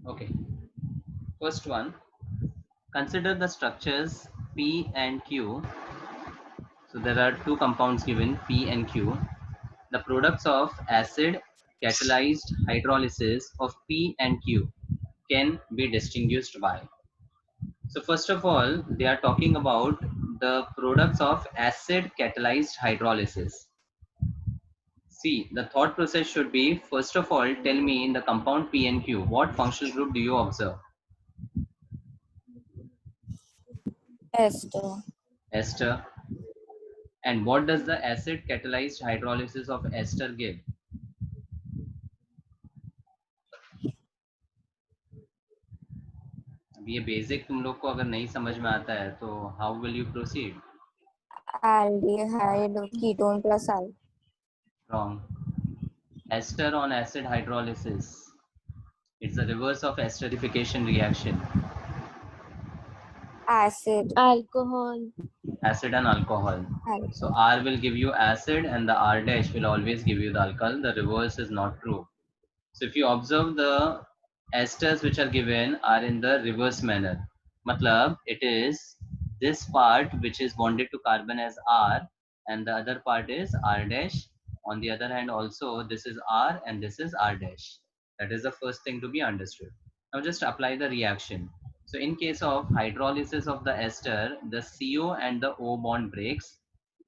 Okay, first one, consider the structures P and Q. So there are two compounds given, P and Q. The products of acid catalyzed hydrolysis of P and Q can be distinguished by. So first of all, they are talking about the products of acid catalyzed hydrolysis. See, the thought process should be, first of all, tell me in the compound P and Q, what functional group do you observe? Ester. Ester. And what does the acid catalyzed hydrolysis of ester give? अब ये basic तुम लोग को अगर नहीं समझ में आता है तो how will you proceed? Aldehyde ketone plus al. Wrong. Ester on acid hydrolysis. It's the reverse of esterification reaction. Acid. Alcohol. Acid and alcohol. So Alcohol. R will give you acid and the R dash will always give you the alcohol. The reverse is not true. So if you observe, the esters which are given are in the reverse manner. Matlab, it is this part which is bonded to carbon as R and the other part is R dash. On the other hand also, this is R and this is R dash. That is the first thing to be understood. Now just apply the reaction. So in case of hydrolysis of the ester, the CO and the O bond breaks.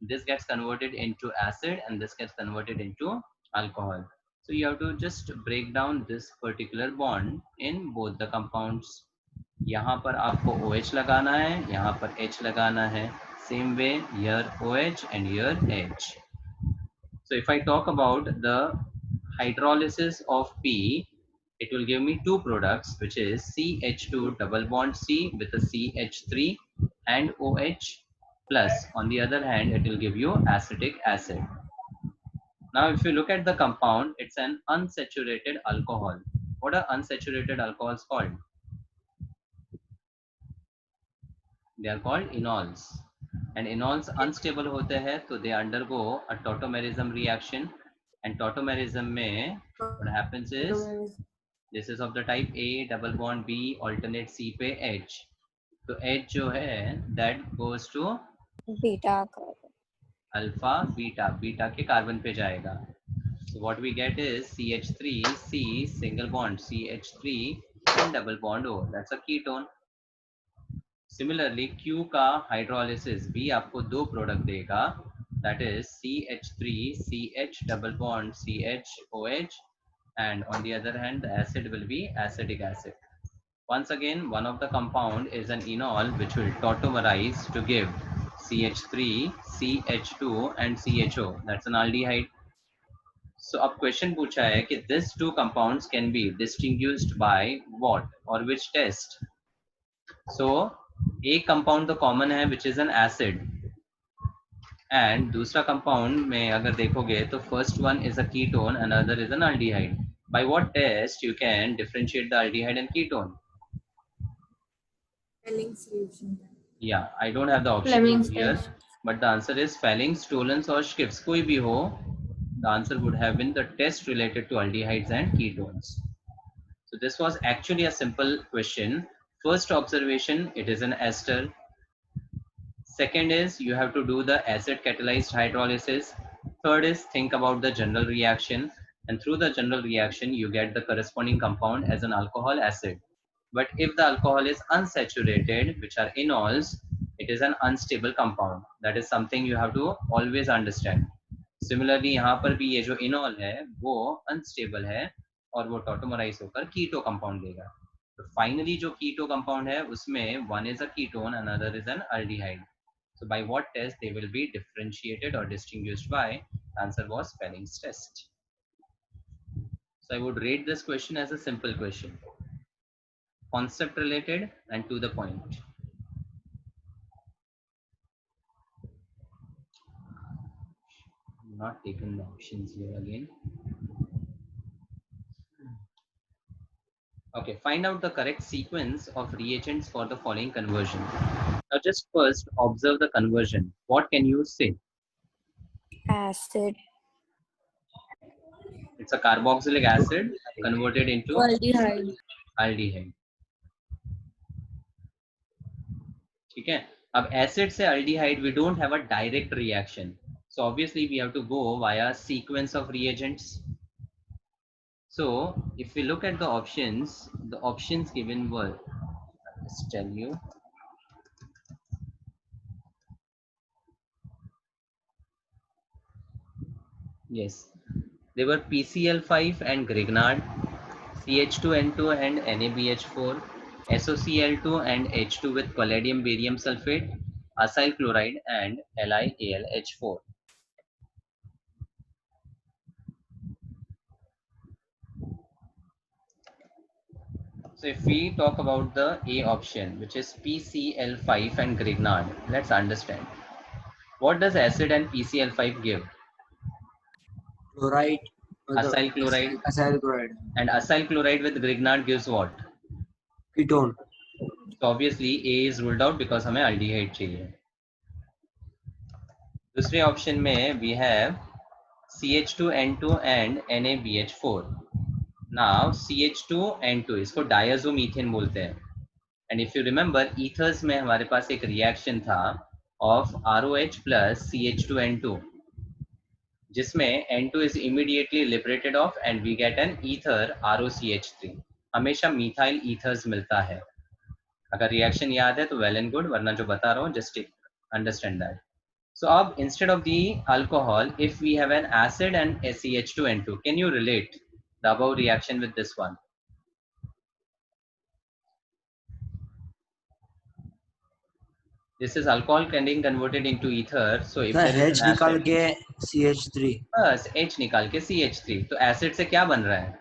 This gets converted into acid and this gets converted into alcohol. So you have to just break down this particular bond in both the compounds. यहाँ पर आपको OH लगाना है, यहाँ पर H लगाना है. Same way here OH and here H. So if I talk about the hydrolysis of P, it will give me two products, which is CH2 double bond C with a CH3 and OH plus. On the other hand, it will give you acetic acid. Now, if you look at the compound, it's an unsaturated alcohol. What are unsaturated alcohols called? They are called enols. And enols unstable होते हैं, तो they undergo a tautomerism reaction. And tautomerism में what happens is, this is of the type A double bond B alternate C पे H. तो H जो है that goes to Beta carbon. alpha beta. Beta के carbon पे जाएगा. So what we get is CH3C single bond CH3 and double bond O. That's a ketone. Similarly, Q का hydrolysis भी आपको दो प्रोडक्ट देगा. That is CH3CH double bond CHOH, and on the other hand, the acid will be acetic acid. Once again, one of the compound is an enol which will tautomerize to give CH3, CH2 and CHO. That's an aldehyde. So अब question पूछा है कि these two compounds can be distinguished by what or which test? So एक compound तो common है which is an acid, and दूसरा compound में अगर देखोगे तो first one is a ketone, another is an aldehyde. By what test you can differentiate the aldehyde and ketone? Fleming solution. Yeah, I don't have the option Fleming's here, test. but the answer is Fleming's, Tollens or Schiff's. कोई भी हो, the answer would have been the test related to aldehydes and ketones. So this was actually a simple question. First observation, it is an ester. Second is you have to do the acid catalyzed hydrolysis. Third is think about the general reaction, and through the general reaction you get the corresponding compound as an alcohol acid. But if the alcohol is unsaturated, which are enols, it is an unstable compound. That is something you have to always understand. Similarly, यहाँ पर भी ये जो enol है वो unstable है और वो tautomerize होकर keto compound देगा. तो finally जो keto compound है उसमें one is a ketone, another is an aldehyde. So by what test they will be differentiated or distinguished by? The answer was Fleming's test. So I would rate this question as a simple question, concept related and to the point. Not taken the options here again. Okay, find out the correct sequence of reagents for the following conversion. Now just first observe the conversion. What can you say? Acid. It's a carboxylic acid converted into Aldehyde. Aldehyde. ठीक है, अब acid से aldehyde we don't have a direct reaction, so obviously we have to go via sequence of reagents. So if we look at the options given were, let's tell you. Yes, they were PCl5 and Grignard, CH2N2 and NaBH4, SOCl2 and H2 with palladium barium sulfate, acyl chloride and LiAlH4. So if we talk about the A option, which is PCl5 and Grignard, let's understand. What does acid and PCl5 give? Chloride. Acyl chloride. Acyl chloride. And acyl chloride with Grignard gives what? Ketone. So obviously A is ruled out because हमें aldehyde चाहिए. दूसरे option में we have CH2N2 and NaBH4. Now CH2N2 इसको diazomethane बोलते हैं. And if you remember, ethers में हमारे पास एक reaction था of ROH plus CH2N2, जिसमें N2 is immediately liberated off and we get an ether ROCH3. हमेशा methyl ethers मिलता है. अगर रिएक्शन याद है तो वेल एंड गुड, वरना जो बता रहा हूँ जस्ट अंडरस्टैंड दैट. सो अब instead of the alcohol, if we have an acid and CH2N2, can you relate the above reaction with this one? This is alcohol getting converted into ether. So if there is H an निकाल acid, के CH3. बस H निकाल के CH3, तो acid से क्या बन रहा है?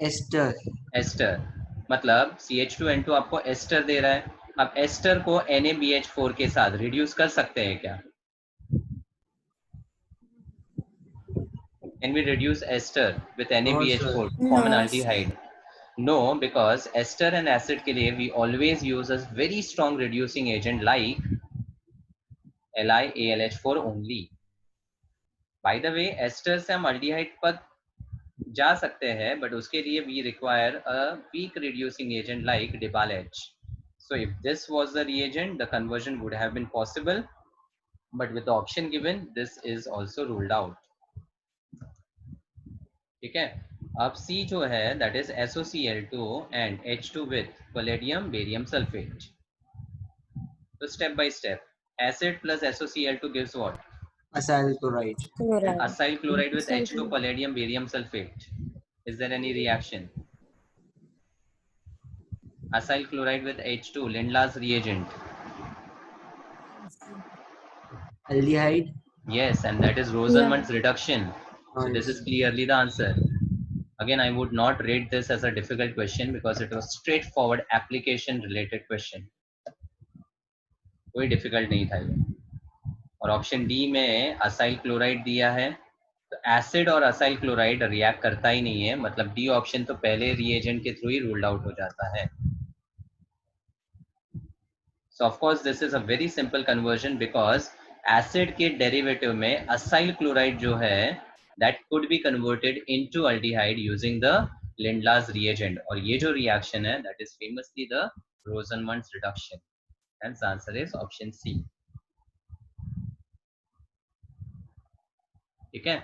एस्टर. एस्टर. मतलब CH2N2 आपको एस्टर दे रहा है. अब एस्टर को NaBH4 के साथ रिड्यूस कर सकते हैं क्या? Can we reduce ester with NaBH4 to form an No. aldehyde? No, because ester and acid के लिए we always use a very strong reducing agent like LiAlH4 only. By the way, ester से हम aldehyde पर जा सकते हैं, but उसके लिए we require a weak reducing agent like DiBAL-H. So if this was the reagent, the conversion would have been possible, but with the option given, this is also ruled out. ठीक है, अब C जो है that is SOCl2 and H2 with palladium barium sulfate. So step by step, acid plus SOCl2 gives what? Acyl chloride. And Chloride. acyl chloride with Acyl H2 chloride. palladium barium sulfate. Is there any reaction? Acyl chloride with H2, Lindlar's reagent. Aldehyde. Yes, and that is Rosenmund's reduction. So this is Nice. clearly the answer. Again, I would not rate this as a difficult question because it was straightforward application related question. कोई difficult नहीं था ये. और option D में acyl chloride दिया है, तो acid और असाइल क्लोराइड रिएक्ट करता ही नहीं है, मतलब डी ऑप्शन तो पहले रिएजेंट के थ्रू ही रूल्ड आउट हो जाता है. So of course this is a very simple conversion because acid के डेरिवेटिव में असाइल क्लोराइड जो है that could be converted into aldehyde using the Lindlar's reagent, और ये जो रिएक्शन है that is famously the Rosenmund's reduction. Hence the answer is option C. ठीक है,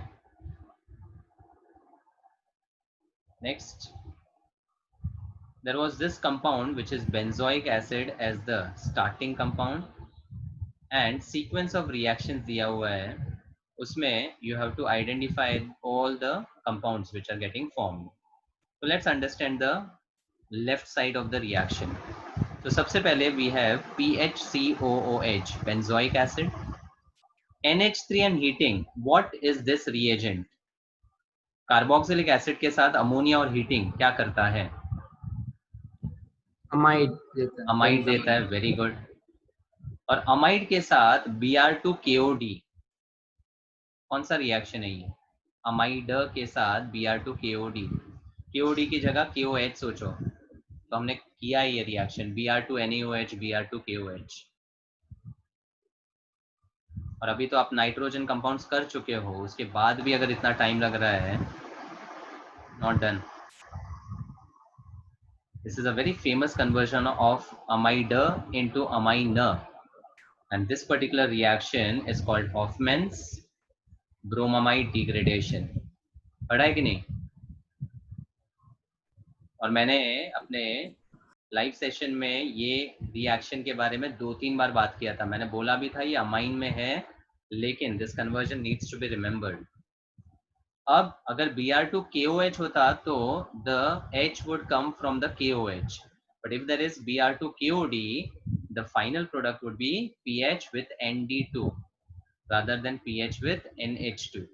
next there was this compound which is benzoic acid as the starting compound and sequence of reactions दिया हुआ है, उसमें you have to identify all the compounds which are getting formed. So let's understand the left side of the reaction. तो सबसे पहले we have PHCOOH, benzoic acid, NH3 and heating. What is this reagent? Carboxylic acid के साथ ammonia और heating क्या करता है? Amide देता है. अमाइड देता है. Very good. और अमाइड के साथ Br2KOD, कौन सा रिएक्शन है ये? अमाइड के साथ Br2KOD, KOD की जगह KOH सोचो, तो हमने किया ये रिएक्शन Br2NaOH Br2KOH. और अभी तो आप नाइट्रोजन कंपाउंड्स कर चुके हो, उसके बाद भी अगर इतना टाइम लग रहा है, not done. This is a very famous conversion of amide into amine, and this particular reaction is called Hoffman's bromamide degradation. पढ़ा है कि नहीं? और मैंने अपने लाइव सेशन में ये रिएक्शन के बारे में 2-3 बार बात किया था. मैंने बोला भी था ये अमाइन में है, लेकिन this conversion needs to be remembered. अब अगर Br2 KOH होता तो the H would come from the KOH, but if there is Br2 KOD, the final product would be pH with ND2 rather than pH with NH2.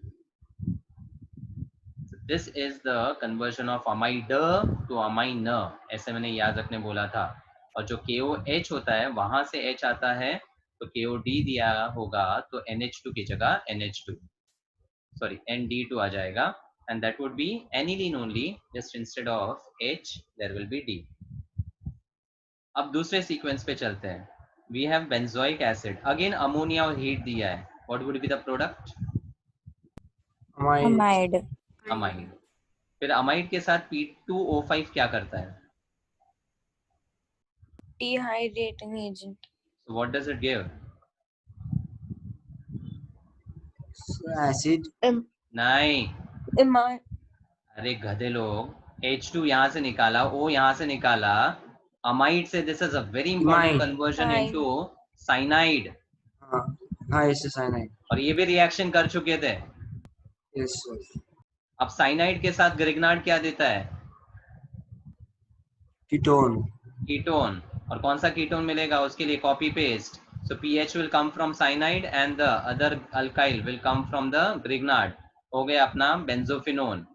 So this is the conversion of amide to amine. ऐसे मैंने याद रखने बोला था. और जो KOH होता है वहां से H आता है, तो KOD दिया होगा तो NH2 की जगह ND2 आ जाएगा, and that would be aniline only, just instead of H there will be D. अब दूसरे सीक्वेंस पे चलते हैं. We have benzoic acid, again ammonia और हीट दिया है. What would be the product? amide, amide. फिर अमाइड के साथ P2O5 क्या करता है? Dehydrating agent. So what does it give? acid, नहीं, Amine. अरे गधे लोग, H2 यहाँ से निकाला, O यहाँ से निकाला, अमाइड से this is a very important Amide. conversion Amide. into cyanide. हाँ इससे cyanide. और ये भी रिएक्शन कर चुके थे. Yes sir. अब साइनाइड के साथ ग्रिग्नार्ड क्या देता है? Ketone. कीटोन. और कौन सा कीटोन मिलेगा उसके लिए? Copy paste. So pH will come from cyanide and the other alkyl will come from the grignard. हो गया अपना बेंजोफिनोन.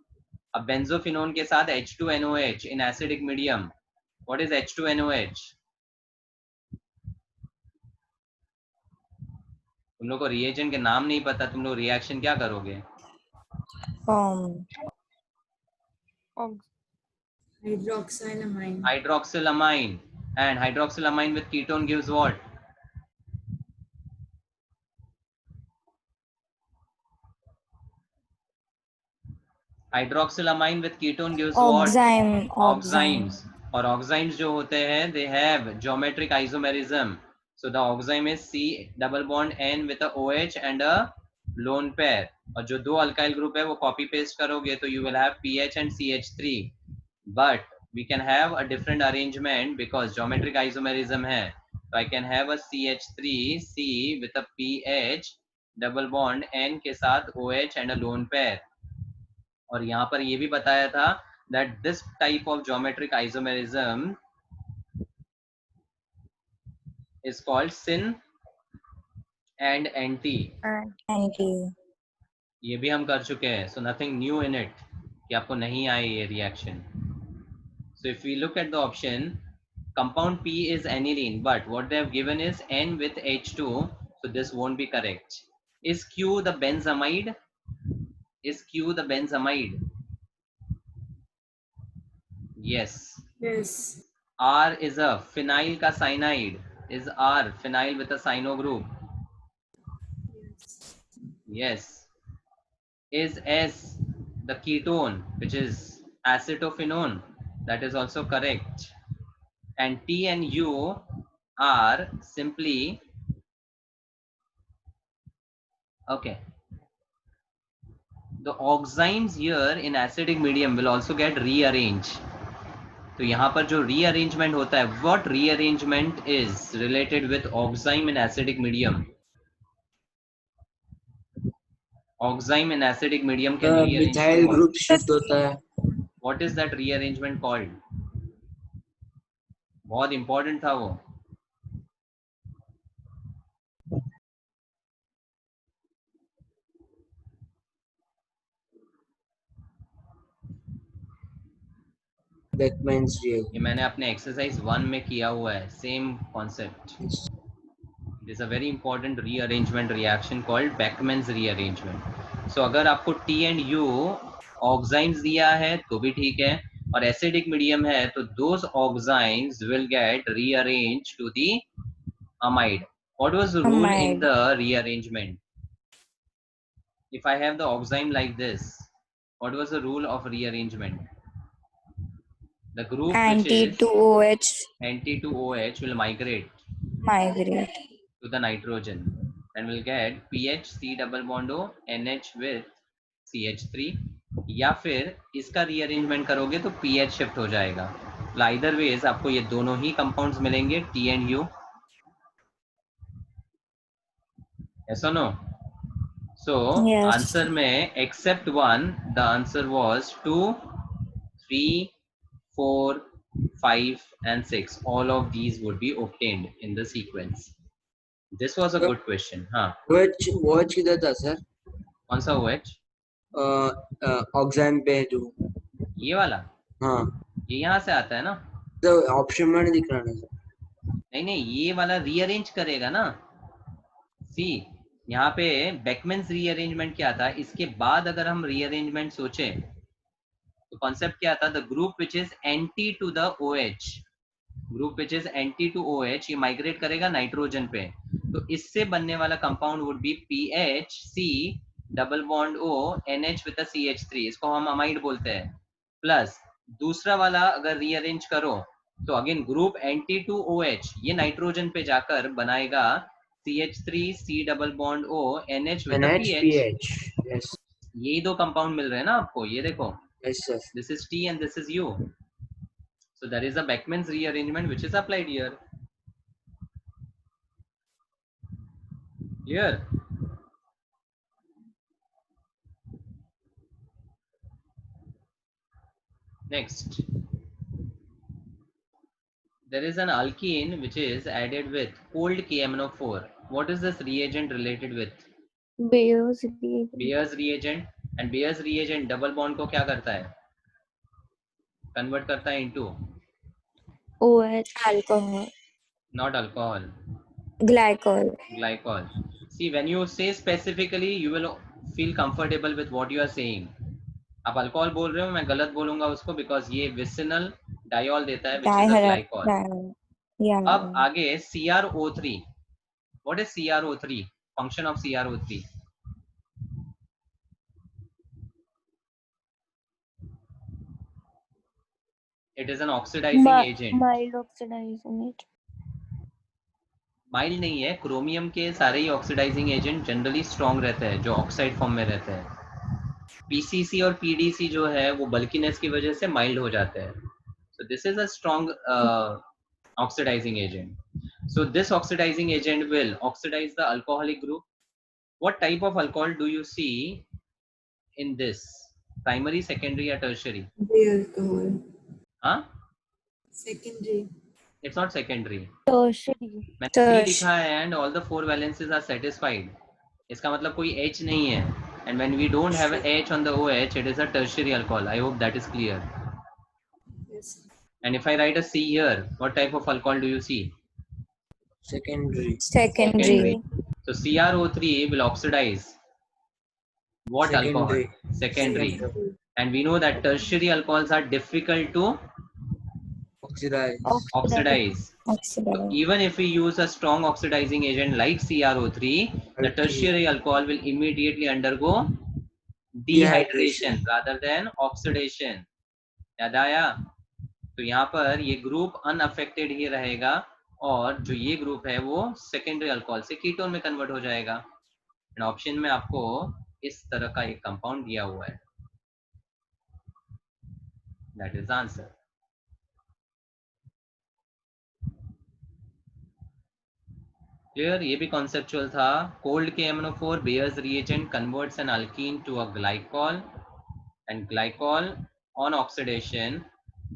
अब बेंजोफिनोन के साथ H2NOH in acidic medium. What is H2NOH? तुम लोग को रिएजेंट के नाम नहीं पता, तुम लोग रिएक्शन क्या करोगे? Hydroxylamine. Hydroxylamine. And hydroxylamine with ketone gives what? Hydroxylamine with ketone gives what? oxime, Oximes. और oximes जो होते हैं they have geometric isomerism. So the oxime is C double bond N with a OH and a lone pair. और जो दो alkyl group है वो copy paste करोगे तो you will have PH and CH3. But we can have a different arrangement because geometric isomerism है. So I can have a CH3C with a PH double bond N के साथ OH and a lone pair. और यहाँ पर ये भी बताया था that this type of geometric isomerism is called syn and anti. anti, ये भी हम कर चुके हैं. So nothing new in it कि आपको नहीं आए ये reaction. So if we look at the option, compound P is aniline, but what they have given is N with H2, so this won't be correct. Is Q the benzamide? Is Q the benzamide? Yes. Yes. R is a phenyl का cyanide. Is R phenyl with a cyano group? Yes. Is S the ketone, which is acetophenone? That is also correct. And T and U are simply okay. The oximes here in acidic medium will also get rearranged. तो यहाँ पर जो rearrangement होता है, what rearrangement is related with oxime in acidic medium? Oxime in acidic medium can rearrange methyl to what? group shift होता है. What is that rearrangement called? बहुत important था वो. Beckmann's reaction. ये मैंने अपने exercise 1 में किया हुआ है. Same concept. It is a very important rearrangement reaction called Beckmann's rearrangement. So अगर आपको T and U oximes दिया है तो भी ठीक है, और acidic medium है तो those oximes will get rearranged to the amide. What was the rule in Amide. the rearrangement? If I have the oxime like this, what was the rule of rearrangement? The group which Anti is to OH anti to OH will migrate migrate. to the nitrogen and will get PH C double bond O NH with CH3, या फिर इसका rearrangement करोगे तो PH shift हो जाएगा. Either ways आपको ये दोनों ही कंपाउंड्स मिलेंगे T and U. Yes or no? So Yes. Answer में except one, the answer was 2, 3, 4, 5 and 6. All of these would be obtained in the sequence. This was a good question. हाँ, OH किधर था sir? कौन सा OH? ऑक्साइन पे जो ये वाला? हाँ ये यहाँ से आता है ना? तो ऑप्शन में नहीं दिख रहा ना सर. नहीं, ये वाला रीअरेंज करेगा ना. सी, यहाँ पे बेकमैन्स रीअरेंजमेंट क्या था, इसके बाद अगर हम रीअरेंजमेंट सोचें तो कॉन्सेप्ट क्या था, the group which is anti to the OH, group which is anti to OH, ये माइग्रेट करेगा नाइट्रोजन पे, तो इससे बनने वाला compound would be PHC double bond O NH with CH3, इसको हम अमाइड बोलते हैं. प्लस दूसरा वाला अगर रीअरेंज करो तो again group anti to OH, ये नाइट्रोजन पे जाकर बनाएगा CH3C double bond O NH with PH. Yes यही दो कंपाउंड मिल रहे हैं ना आपको, ये देखो, yes sir. this is T and this is U. So there is a Beckmann's rearrangement which is applied here. Clear? Next, there is an alkene which is added with cold KMnO4. What is this reagent related with? Bayer's reagent. Bayer's reagent. And Bayer's reagent double bond को क्या करता है? Convert करता है into OH alcohol. not alcohol, Glycol. glycol. See, when you say specifically, you will feel comfortable with what you are saying. आप alcohol बोल रहे हो, मैं गलत बोलूंगा उसको, बिकॉज ये विसिनल डायोल देता है, which is a glycol. Yeah. अब आगे CrO3. What is CrO3? Function of CrO3. It is an oxidizing agent. Mild oxidizing agent. Mild नहीं है, क्रोमियम के सारे ही ऑक्सीडाइजिंग एजेंट जनरली स्ट्रॉन्ग रहते हैं जो ऑक्साइड फॉर्म में रहते हैं. PCC और PDC जो है वो बल्कीनेस की वजह से माइल्ड हो जाते हैं. So this is a strong oxidizing agent. So this oxidizing agent will oxidize the alcoholic group. What type of alcohol do you see in this? Primary, secondary or tertiary? The alcohol. Huh? Secondary. It's not secondary. Tertiary. मैंने T लिखा है and all the 4 valences are satisfied. इसका मतलब कोई H नहीं है. And when we don't have a H on the OH, it is a tertiary alcohol. I hope that is clear. Yes. And if I write a C here, what type of alcohol do you see? Secondary. Secondary. So CrO3 will oxidize what alcohol? Secondary. And we know that tertiary alcohols are difficult to oxidize. So even if we use a strong oxidizing agent like CrO3, the tertiary alcohol will immediately undergo dehydration rather than oxidation. याद आया? तो यहाँ पर ये group unaffected ही रहेगा और जो ये ग्रुप है वो सेकेंडरी अल्कोहल से कीटोन में कन्वर्ट हो जाएगा. एंड ऑप्शन में आपको इस तरह का एक कंपाउंड दिया हुआ है. That is answer. क्लियर? ये भी कॉन्सेप्चुअल था. Cold KMnO4 Bayer's reagent converts an alkene to a glycol, and glycol on oxidation,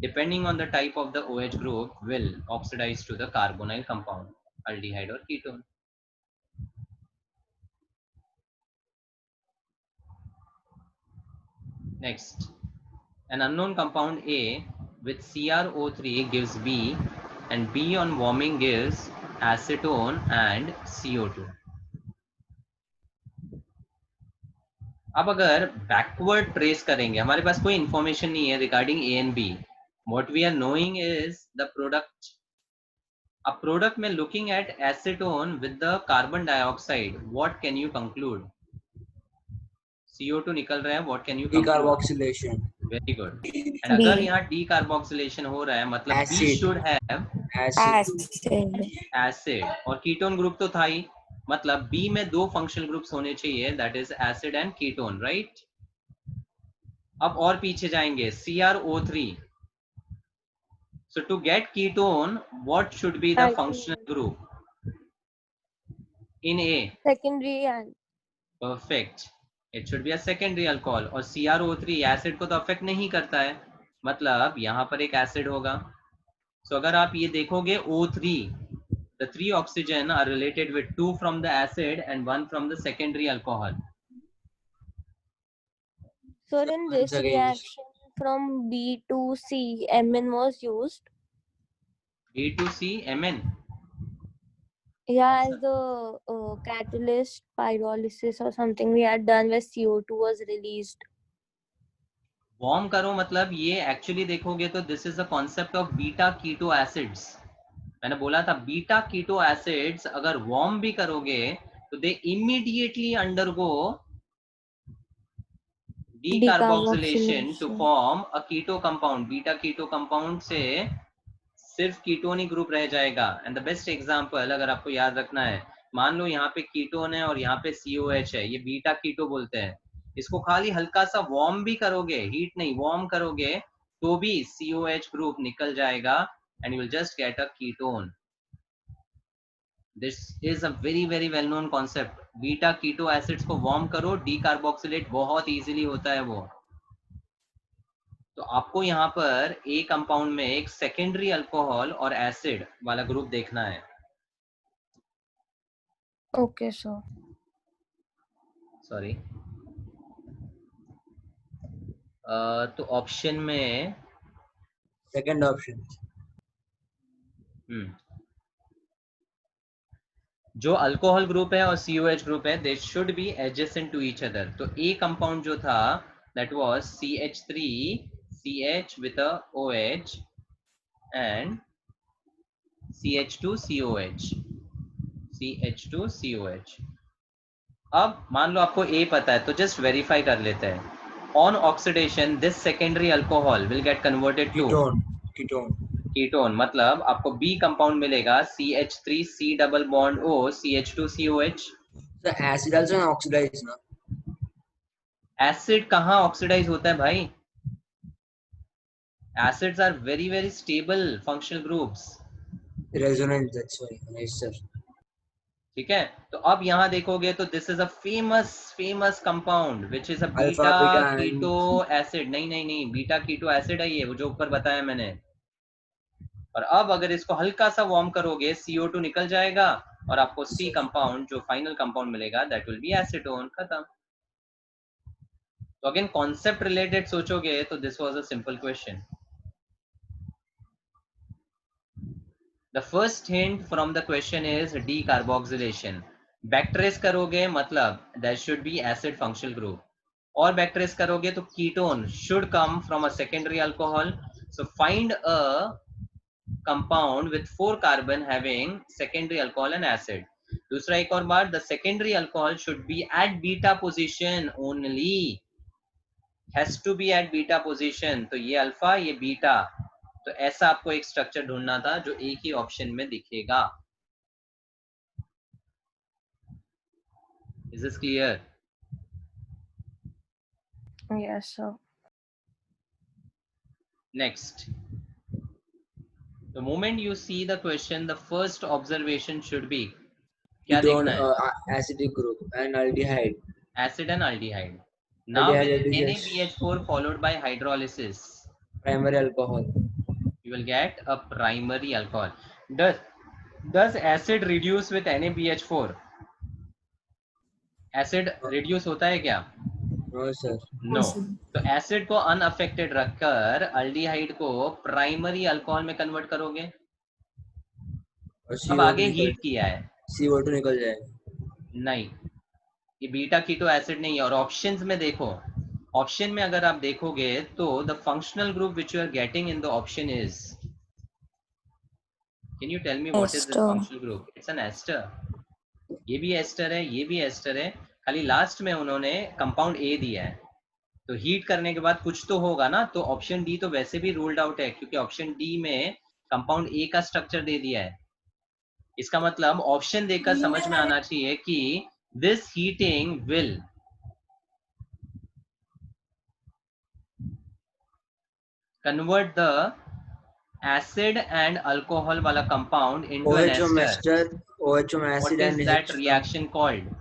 depending on the type of the OH group, will oxidize to the carbonyl compound, aldehyde or ketone. Next, an unknown compound A with CrO3 gives B, and B on warming gives acetone and CO2. अब अगर backward trace करेंगे, हमारे पास कोई information नहीं है regarding A and B. What we are knowing is the product. A product में looking at acetone with the carbon dioxide, what can you conclude? CO2 निकल रहा है, what can you conclude? Decarboxylation. Very good. And अगर यहाँ decarboxylation हो रहा है मतलब B Acid. Should have Acid. Acid. Acid, और कीटोन ग्रुप तो था ही, मतलब बी में दो फंक्शनल ग्रुप्स होने चाहिए, that is acid and ketone, right. अब और पीछे जाएंगे, CrO3। So to get ketone, what should be the functional Alcohol. group in A? Secondary and Perfect. It should be a secondary alcohol. और CrO3 acid को तो affect नहीं करता है, मतलब यहाँ पर एक एसिड होगा। So अगर आप ये देखोगे O3, the 3 oxygen are related with 2 from the acid and 1 from the secondary alcohol. so in Once this again, reaction from B to C, Mn was used. B2C Mn. Yeah, as the catalyst pyrolysis or something we had done where CO2 was released. Warm करो मतलब ये actually देखोगे तो this is the concept of beta keto acids. मैंने बोला था beta keto acids अगर warm भी करोगे तो they immediately undergo decarboxylation to Decarboxylation. Form a keto compound. Beta keto compound से सिर्फ कीटोन ही ग्रुप रह जाएगा। एंड द बेस्ट एग्जांपल अगर आपको याद रखना है, मान लो यहाँ पे कीटोन है और यहाँ पे COH है, ये बीटा कीटो बोलते हैं। इसको खाली हल्का सा वार्म भी करोगे, हीट नहीं वार्म करोगे, तो भी COH ग्रुप निकल जाएगा and you will just get a ketone. This is a very very well known concept. Beta keto acids को वार्म करो, डीकार्बोक्सिलेट बहुत इजीली होता है वो। तो आपको यहाँ पर ए कंपाउंड में एक सेकेंडरी अल्कोहल और एसिड वाला ग्रुप देखना है। Okay, so सॉरी, तो ऑप्शन में second option. जो अल्कोहल ग्रुप है और COH ग्रुप है, they should be adjacent to each other. तो ए कंपाउंड जो था that was CH3CH with a OH and CH2COH, CH2COH। अब मान लो आपको ए पता है तो जस्ट वेरीफाई कर लेते हैं। On oxidation this secondary alcohol will get converted to Ketone. Ketone, मतलब आपको बी कंपाउंड मिलेगा CH3C double bond O CH2COH। So acid also oxidized, no? Acid कहाँ ऑक्सीडाइज होता है भाई? Acids are very very stable functional groups. Resonance, that's why. Nice, sir. ठीक है, तो अब यहाँ देखोगे तो this is a famous compound which is a Alpha, beta beta, and keto acid. नहीं, बीटा कीटो एसिड है ये, वो जो ऊपर बताया मैंने। और अब अगर इसको हल्का सा वार्म करोगे CO2 निकल जाएगा और आपको सी कंपाउंड जो फाइनल कंपाउंड मिलेगा दैट विल बी एसीटोन। खत्म। तो अगेन कॉन्सेप्ट रिलेटेड सोचोगे तो this was a simple question. The first hint from the question is decarboxylation. Backtrace करोगे मतलब that should be acid functional group, और बैकट्रेस करोगे तो ketone should come from a secondary alcohol. So find a compound with 4 carbon having secondary alcohol and acid. दूसरा एक और बार, the secondary alcohol should be at beta position only, has to be at beta position। तो ये alpha ये beta, तो ऐसा आपको एक स्ट्रक्चर ढूंढना था जो एक ही ऑप्शन में दिखेगा। Is this clear? yes, sir. Next, the moment you see the question, the first observation should be क्या ketone, देखना है? acidic group, and aldehyde. Acid and aldehyde. Now Aldehyde with is NaBH4 followed by hydrolysis, primary alcohol. you will get a primary alcohol. Does acid reduce with NaBH4? Acid reduce होता है क्या? No, sir. No. तो acid को unaffected रखकर aldehyde को primary alcohol में convert करोगे। और अब CO2 आगे निकल हीट किया है, CO2 निकल जाएगा। नहीं ये बीटा कीटो एसिड नहीं है। और ऑप्शंस में देखो, ऑप्शन में अगर आप देखोगे तो the functional group which you are getting in the option is, can you tell me what is this Ester. Functional group? It's an ester. ये भी एस्टर है, ये भी एस्टर है, खाली लास्ट में उन्होंने कंपाउंड ए दिया है। तो हीट करने के बाद कुछ तो होगा ना, तो ऑप्शन डी तो वैसे भी रूल्ड आउट है, क्योंकि ऑप्शन डी में कंपाउंड ए का स्ट्रक्चर दे दिया है। इसका मतलब ऑप्शन देखकर समझ में आना चाहिए कि this heating will convert the acid and alcohol वाला कंपाउंड इनटू एन OH में एस्टर। एस्टर, OH में what acid is and that H reaction called?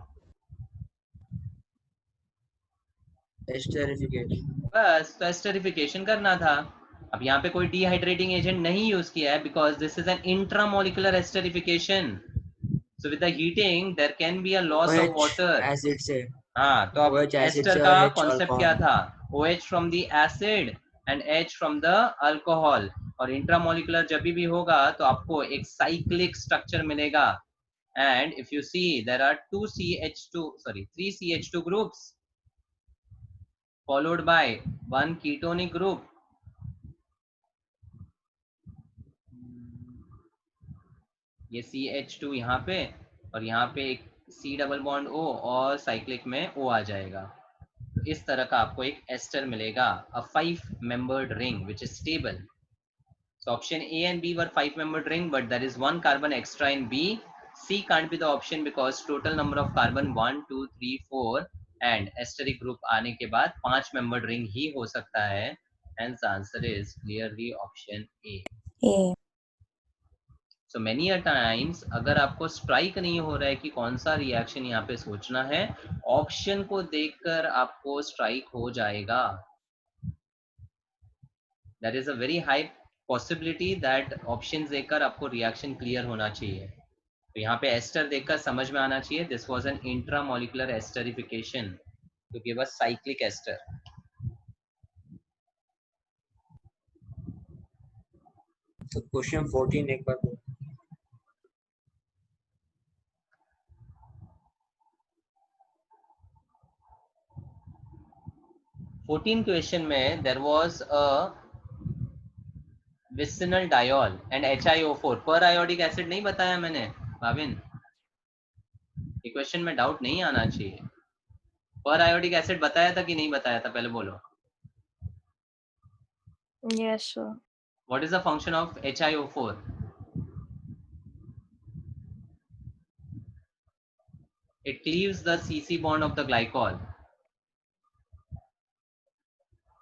Esterification. बस तो एस्टरिफिकेशन करना था। अब यहाँ पे कोई डिहाइड्रेटिंग एजेंट नहीं यूज किया है, because this is an intramolecular esterification. So with the heating there can be a loss of OH water. Acid से, हाँ, तो अब OH एसिड एस्टर से का और H कॉन्सेप्ट क्या अल्कोहल। था? OH from the acid and H from the alcohol. और इंट्रामोलिकुलर जब भी होगा तो आपको एक साइक्लिक स्ट्रक्चर मिलेगा। And if you see there are 3 CH2 groups followed by one ketonic group. ये CH2 यहाँ पे और यहाँ पे एक C डबल बॉन्ड O और साइक्लिक में O आ जाएगा। तो इस तरह का आपको एक एस्टर मिलेगा, a 5-membered ring which is stable. So option A and B were 5-membered ring, but there is one carbon extra in B. C can't be the option because total number of carbon 1, 2, 3, 4 and esteric group आने के बाद 5-membered ring ही हो सकता है. Hence the answer is clearly option A. A. So many a times अगर आपको strike नहीं हो रहा है कि कौन सा रिएक्शन यहाँ पे सोचना है, ऑप्शन को देखकर आपको स्ट्राइक हो जाएगा. There is a very high possibility that option देखकर आपको रिएक्शन क्लियर होना चाहिए. तो यहाँ पे एस्टर देखकर समझ में आना चाहिए this was an intramolecular esterification to give us cyclic ester. तो क्वेश्चन 14 एक बार बोलो। 14 क्वेश्चन में there was a vicinal diol and HiO4 पर आयोडिक एसिड नहीं बताया मैंने भाविन. ये क्वेश्चन में डाउट नहीं आना चाहिए. पर आयोडिक एसिड बताया था कि नहीं बताया था, पहले बोलो. Yes, sir. What is the function of HiO4? It cleaves the CC bond of the glycol.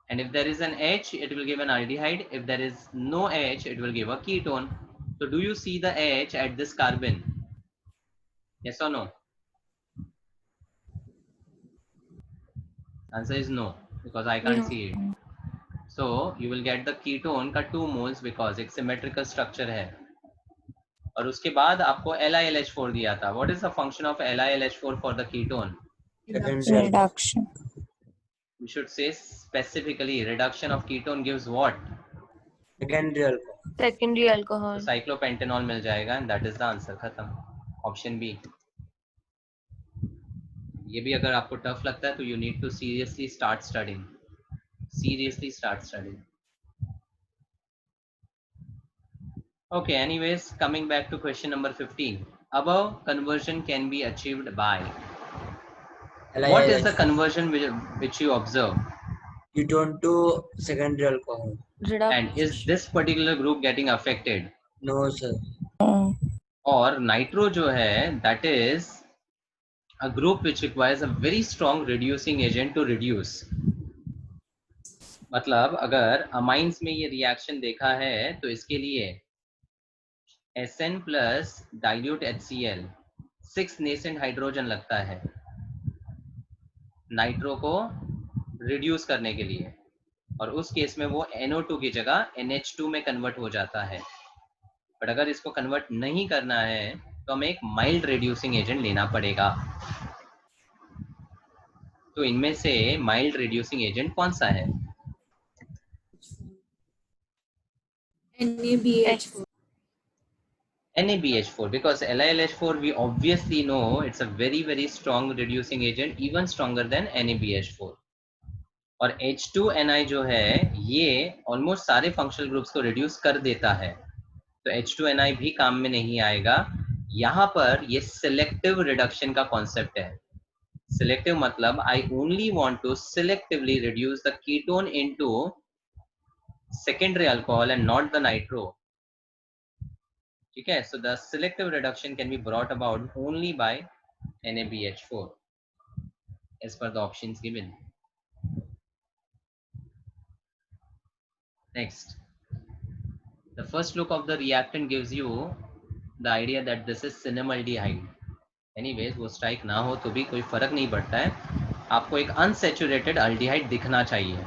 And if there is an H, it will give an aldehyde. If there is no H, it will give a ketone. So do you see the H at this carbon? Yes or no? Answer is no, because I can't No. see it. So you will get the ketone का 2 moles because एक symmetrical structure है. और उसके बाद आपको LiLH4 दिया था. What is the function of LiLH4 for the ketone? Secondary alcohol. Reduction. We should say specifically reduction of ketone gives what? Secondary alcohol. Secondary तो alcohol. cyclopentanol मिल जाएगा and that is the answer. खत्म. Option B. ये भी अगर आपको tough लगता है तो you need to seriously start studying. Seriously start studying. Okay, anyways, coming back to question number 15. Above conversion can be achieved by. What is the conversion which you observe? Ketone to secondary alcohol. And is this particular group getting affected? No, sir. और nitro जो है that is a group which requires a very strong reducing agent to reduce. मतलब अगर amines में ये reaction देखा है तो इसके लिए Sn plus dilute HCl 6 nascent hydrogen लगता है नाइट्रो को रिड्यूस करने के लिए, और उस केस में वो NO2 की जगह NH2 में कन्वर्ट हो जाता है. बट अगर इसको कन्वर्ट नहीं करना है तो हमें एक माइल्ड रिड्यूसिंग एजेंट लेना पड़ेगा. तो इनमें से माइल्ड रिड्यूसिंग एजेंट कौन सा है? NaBH4. NaBH4, because LiLH4 we obviously know it's a very strong reducing agent, even stronger than NaBH4. और H2Ni जो है ये ऑलमोस्ट सारे फंक्शनल ग्रुप्स को रिड्यूस कर देता है, तो H2Ni भी काम में नहीं आएगा. यहाँ पर ये सिलेक्टिव रिडक्शन का कॉन्सेप्ट है. Selective matlab I only want to selectively reduce the ketone into secondary alcohol and not the nitro. ठीक है, so the selective reduction can be brought about only by NaBH4 as per the options given. Next, the first look of the reactant gives you the idea that this is cinnamaldehyde. Anyways, वो strike ना हो तो भी कोई फर्क नहीं पड़ता है, आपको एक अनसेचुरेटेड अल्डिहाइड दिखना चाहिए,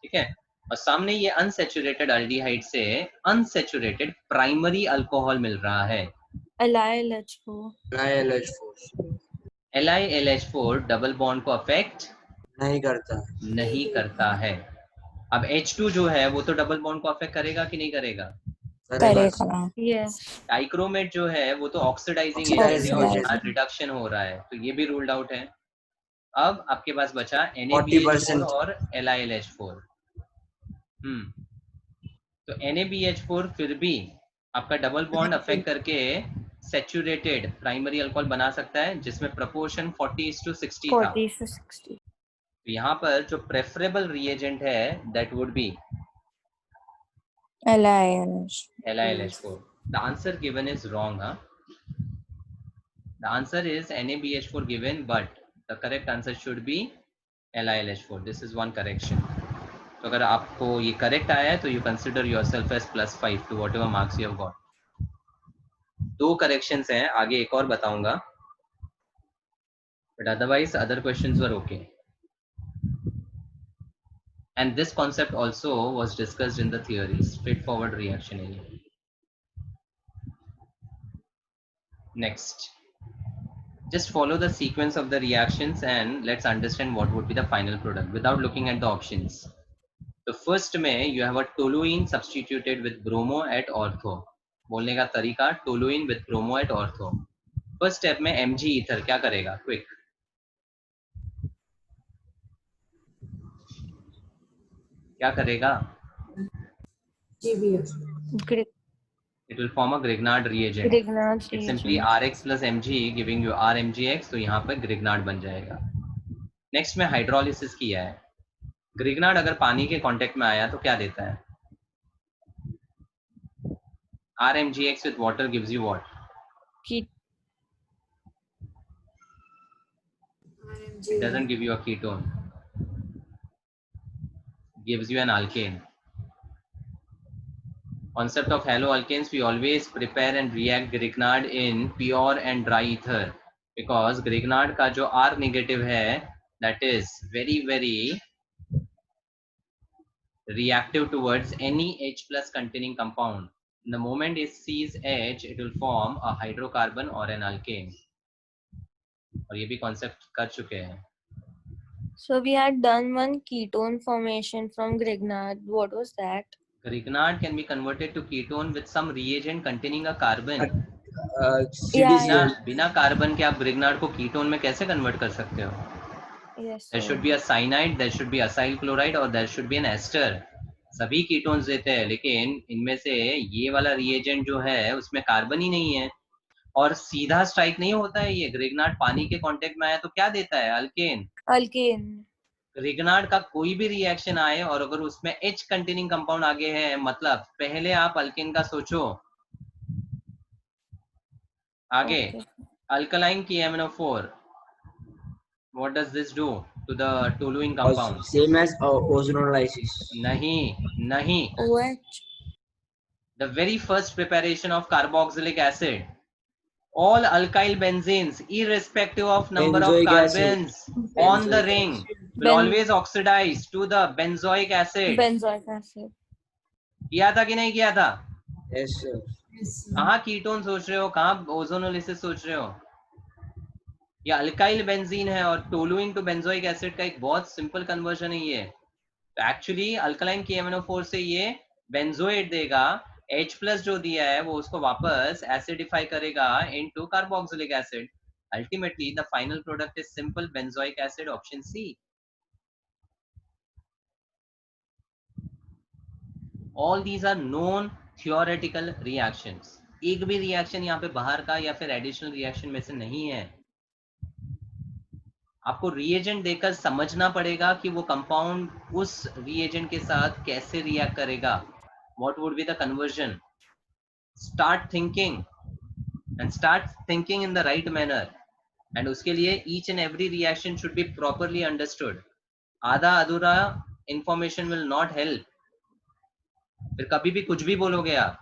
ठीक है। और सामने ये अनसेचुरेटेड अल्डिहाइड से अनसेचुरेटेड प्राइमरी अल्कोहल मिल रहा है, LiLH4. LiLH4 डबल बॉन्ड को अफेक्ट नहीं करता। नहीं करता है। अब H2 जो है वो तो डबल बॉन्ड को अफेक्ट करेगा कि नहीं करेगा? करेगा। Yes. डाइक्रोमेट जो है वो तो ऑक्सीडाइजिंग Oxidizing एजेंट है और agent. यहाँ रिडक्शन हो रहा है, तो ये भी रूल्ड आउट है। अब आपके पास बचा NaBH4 40% और LiLH4। तो NaBH4 फिर भी आपका डबल बॉन्ड अफेक्ट करके सैचुरेटेड प्राइमरी अल्कोहल बना सकता है, जिसमें प्रपोर्शन 40:60 था। 40-60. तो यहाँ पर जो प्रेफरेबल रिएजेंट है that would be LiLH. LiLH4. The answer given is wrong, huh? The answer is NaBH4 given, but the correct answer should be LiLH4. This is one correction. तो अगर आपको ये करेक्ट आया है तो you consider yourself as +5 to whatever marks you have got. 2 corrections हैं, आगे एक और बताऊंगा, but otherwise other questions were okay. And this concept also was discussed in the theory, straightforward reaction area. Next, just follow the sequence of the reactions and let's understand what would be the final product without looking at the options. So first में you have a toluene substituted with bromo at ortho. बोलने का तरीका toluene with bromo at ortho. First step में Mg ether क्या करेगा? Quick. क्या करेगा? It will form a Grignard reagent. Grignard It's simply Rx plus Mg giving you RMgX, तो यहाँ पर Grignard बन जाएगा. Next में हाइड्रोलिसिस किया है. Grignard अगर पानी के कांटेक्ट में आया तो क्या देता है? RMgX with water gives you what? Heat. It doesn't give you a ketone. It gives you an alkane. Concept of haloalkanes, we always prepare and react Grignard in pure and dry ether, because Grignard का जो R negative है, that is very very reactive towards any H plus containing compound. The moment it sees H, it will form a hydrocarbon or an alkane. और ये भी concept कर चुके हैं. So we had done one ketone formation from Grignard. What was that? Grignard can be converted to ketone with some reagent containing a carbon. CDCl. बिना carbon के आप Grignard को कीटोन में कैसे कन्वर्ट कर सकते हो? Yes. There sir. should be a cyanide, there should be acyl chloride और there should be an ester. सभी कीटोन्स देते हैं, लेकिन इनमें से ये वाला रिएजेंट जो है उसमें कार्बन ही नहीं है और सीधा स्ट्राइक नहीं होता है। ये Grignard पानी के कांटेक्ट में आया तो क्या देता है? अल्केन. Alkane. Grignard का कोई भी रिएक्शन आए और अगर उसमें H कंटेनिंग कंपाउंड आगे है, मतलब पहले आप अल्केन का सोचो, आगे alkaline KMnO4. What does this do to the toluene compound? Same as ozonolysis. नहीं. OH. The very first preparation of carboxylic acid, all alkyl benzenes, irrespective of number Benzoic of carbons on the Benzoic ring, acid. will always oxidize to the benzoic acid. Benzoic acid. किया था कि नहीं किया था? Yes, sir. कहाँ ketone सोच रहे हो, कहाँ ओजोनोलिसिस सोच रहे हो? ये अल्काइल बेंजीन है और टोलुइन टू बेंजोइक एसिड का एक बहुत सिंपल कन्वर्जन है ये. तो एक्चुअली अल्कलाइन KMnO4 से ये बेंजोएट देगा, H प्लस जो दिया है वो उसको वापस एसिडिफाई करेगा into carboxylic acid. Ultimately the final product is simple benzoic acid, option C. All these are known theoretical reactions. एक भी रिएक्शन यहाँ पे बाहर का या फिर एडिशनल रिएक्शन में से नहीं है. आपको रिएजेंट देकर समझना पड़ेगा कि वो कंपाउंड उस रिएजेंट के साथ कैसे रिएक्ट करेगा, what would be the conversion. Start thinking and start thinking in the right manner. And उसके लिए each and every reaction should be properly understood. आधा अधूरा इंफॉर्मेशन विल नॉट हेल्प. फिर कभी भी कुछ भी बोलोगे आप.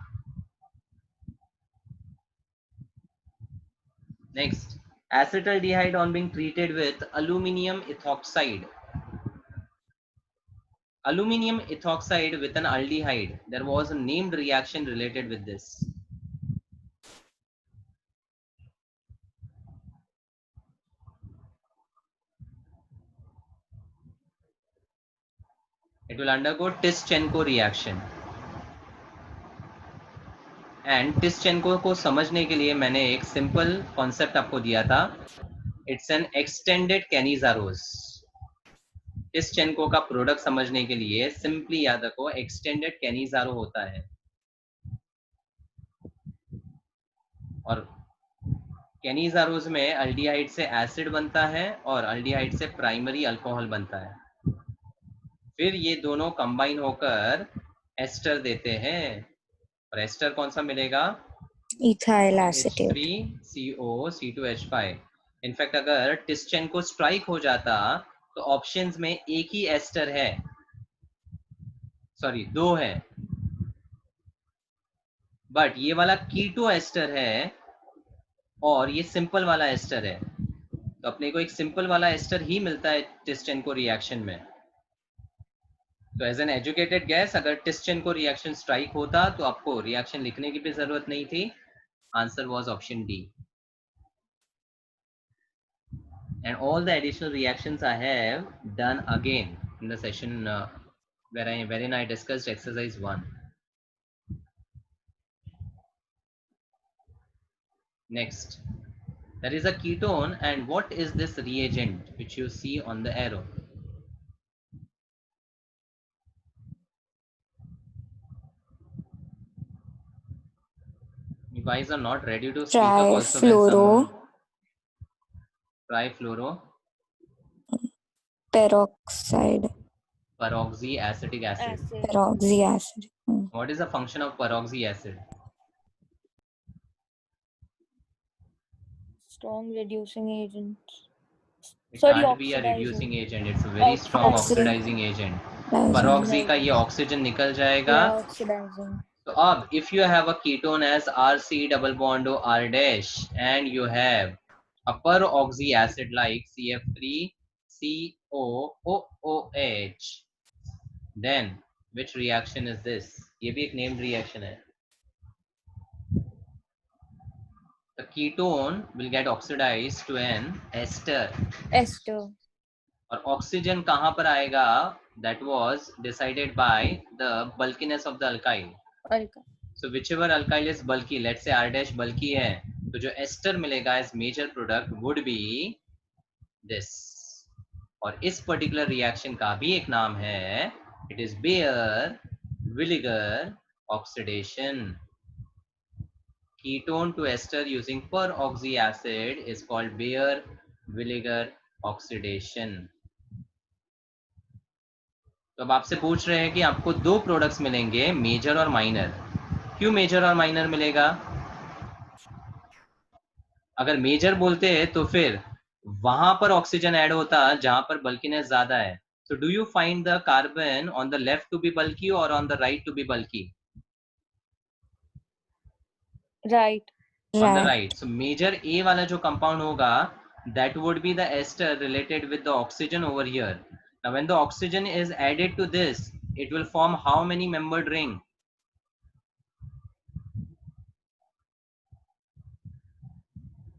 Next, acetaldehyde on being treated with aluminium ethoxide. Aluminium ethoxide with an aldehyde. There was a named reaction related with this. It will undergo Tischenko reaction. And Tischenko को समझने के लिए मैंने एक सिंपल कॉन्सेप्ट आपको दिया था. It's an extended Cannizzaro's. Tischenko का प्रोडक्ट समझने के लिए सिंपली याद रखो, एक्सटेंडेड कैनिजारो होता है. और कैनिजारोज में अल्डिहाइड से एसिड बनता है और अल्डिहाइड से प्राइमरी अल्कोहल बनता है. फिर ये दोनों कंबाइन होकर एस्टर देते हैं. और एस्टर कौन सा मिलेगा? Ethyl acetate. H3CO C2H5. In fact अगर टिस्चेंको स्ट्राइक हो जाता तो ऑप्शंस में एक ही एस्टर है, सॉरी दो है, बट ये वाला कीटो एस्टर है और ये सिंपल वाला एस्टर है. तो अपने को एक सिंपल वाला एस्टर ही मिलता है टिस्चेंको रिएक्शन में. तो एज एन एजुकेटेड गैस, अगर टिस्चेंको रिएक्शन स्ट्राइक होता तो आपको रिएक्शन लिखने की भी जरूरत नहीं थी. Answer was option D. And all the additional reactions I have done again in the session wherein I discussed exercise 1. Next, there is a ketone, and what is this reagent which you see on the arrow? You guys are not ready to speak up also when someone... Trifluoro Peroxide. peroxyacetic acid. Peroxy acid. What is the function of peroxy acid? Strong reducing agent. It Sorry, can't be a oxidizing. reducing agent. It's a very strong oxidizing agent. Peroxy का ये oxygen निकल जाएगा. Yeah, oxidizing. तो अब if you have a ketone as RC double bond O R dash and you have a peroxy acid like CF3COOH, then which reaction is this? ये भी एक named reaction है. The ketone will get oxidized to an ester. Ester. और oxygen कहाँ पर आएगा? That was decided by the bulkiness of the alkyl. So whichever alkyl is bulky, let's say R dash bulky है, तो जो ester मिलेगा as major product would be this. और इस particular reaction का भी एक नाम है, it is Baeyer-Villiger oxidation. Ketone to ester using peroxy acid is called Baeyer-Villiger oxidation. तो अब आपसे पूछ रहे हैं कि आपको दो प्रोडक्ट्स मिलेंगे, मेजर और माइनर. क्यों मेजर और माइनर मिलेगा? अगर मेजर बोलते हैं तो फिर वहां पर ऑक्सीजन ऐड होता जहां पर बल्कीनेस ज्यादा है. So do you find the carbon on the left to be bulky or on the right to be bulky? Right. On the right. So major A वाला जो compound होगा, that would be the ester related with the oxygen over here. Now when the oxygen is added to this, it will form how many membered ring?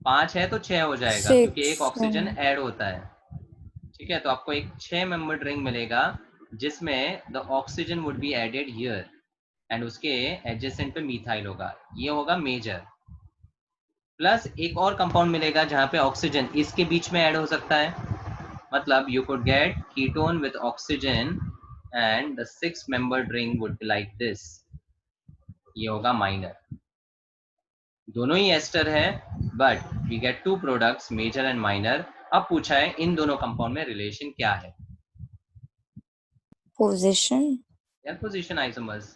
5 है तो 6 हो जाएगा, क्योंकि एक oxygen add होता है. ठीक है, तो आपको एक 6 मेंबर्ड रिंग मिलेगा जिसमें the oxygen would be added here and उसके एडजेसेंट पे मिथाइल होगा. ये होगा मेजर. प्लस एक और कंपाउंड मिलेगा जहां पे ऑक्सीजन इसके बीच में ऐड हो सकता है. मतलब you could get ketone with oxygen and the 6 membered ring would be like this. ये होगा माइनर. दोनों ही एस्टर है, but we get two products, major and minor. अब पूछा है इन दोनों कंपाउंड में रिलेशन क्या है. Position. Their position isomers,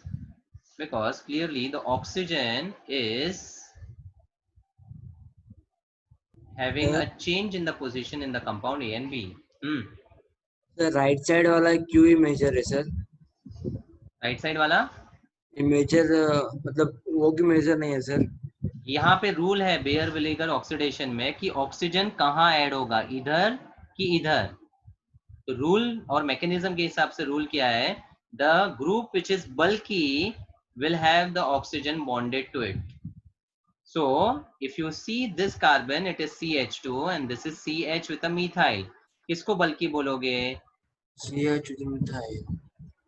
because clearly the oxygen is having a change in the position in the compound A and B. Sir right side वाला क्यों ही major है सर? राइट साइड वाला ये मेजर मतलब वो की मेजर नहीं है सर. यहाँ पे रूल है बेयर विनेगर ऑक्सीडेशन में कि ऑक्सीजन कहाँ ऐड होगा, इधर कि इधर. तो रूल और मैकेनिज्म के हिसाब से रूल क्या है, the group which is bulky will have the oxygen bonded to it. So if you see this carbon, it is CH2 and this is CH with a methyl. किसको बल्कि बोलोगे? CH with methyl.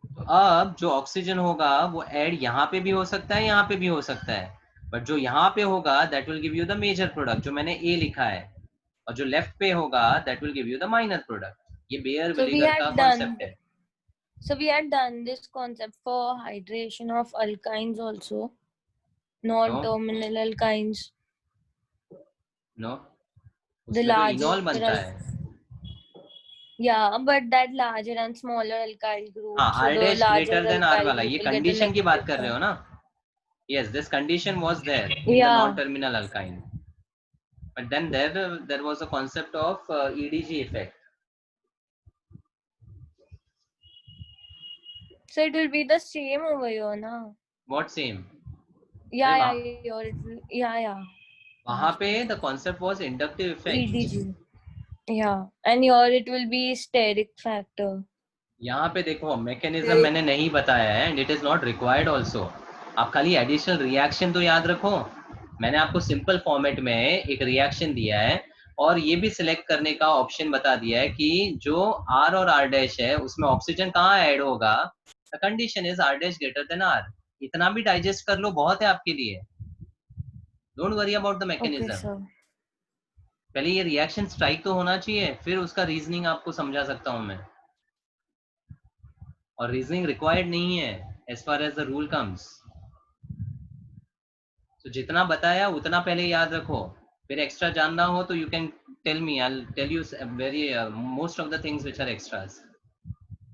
तो अब जो oxygen होगा वो add यहाँ पे भी हो सकता है, यहाँ पे भी हो सकता है, बट जो यहाँ पे होगा that will give you the major product जो मैंने A लिखा है, और जो लेफ्ट पे होगा that will give you the minor product. ये बेयर So we विनेगर का had done. कॉन्सेप्ट है. So we had done this concept for hydration of alkynes also, non-terminal alkynes. No, The उसमें तो larger इनॉल बनता है. Yeah, but that larger and smaller alkyl group. हाँ, so R the dash larger greater than R alkyl वाला, group ये will get condition की बात electric कर रहे हो charge. ना? Yes, this condition was there in the Yeah. non-terminal alkyne, but then there was a concept of EDG effect. So it will be the same over here, na? What same? Yeah, अरे yeah, your it will, yeah. वहाँ पे the concept was inductive effect. EDG. Yeah, and your it will be steric factor. यहाँ पे देखो mechanism मैंने नहीं बताया है, and it is not required also. आप खाली एडिशनल रिएक्शन तो याद रखो. मैंने आपको सिंपल फॉर्मेट में एक रिएक्शन दिया है और ये भी सिलेक्ट करने का ऑप्शन बता दिया है कि जो R और R डैश है उसमें ऑक्सीजन कहाँ ऐड होगा. The condition is R dash greater than R. इतना भी डाइजेस्ट कर लो, बहुत है आपके लिए. Don't worry about the Okay, mechanism. sir. पहले ये रिएक्शन स्ट्राइक तो होना चाहिए, फिर उसका रीजनिंग आपको समझा सकता हूँ मैं. और रीजनिंग रिक्वायर्ड नहीं है as far as the rule comes. तो जितना बताया उतना पहले याद रखो, फिर एक्स्ट्रा जानना हो तो you can tell me, I will tell you very most of the things which are extras.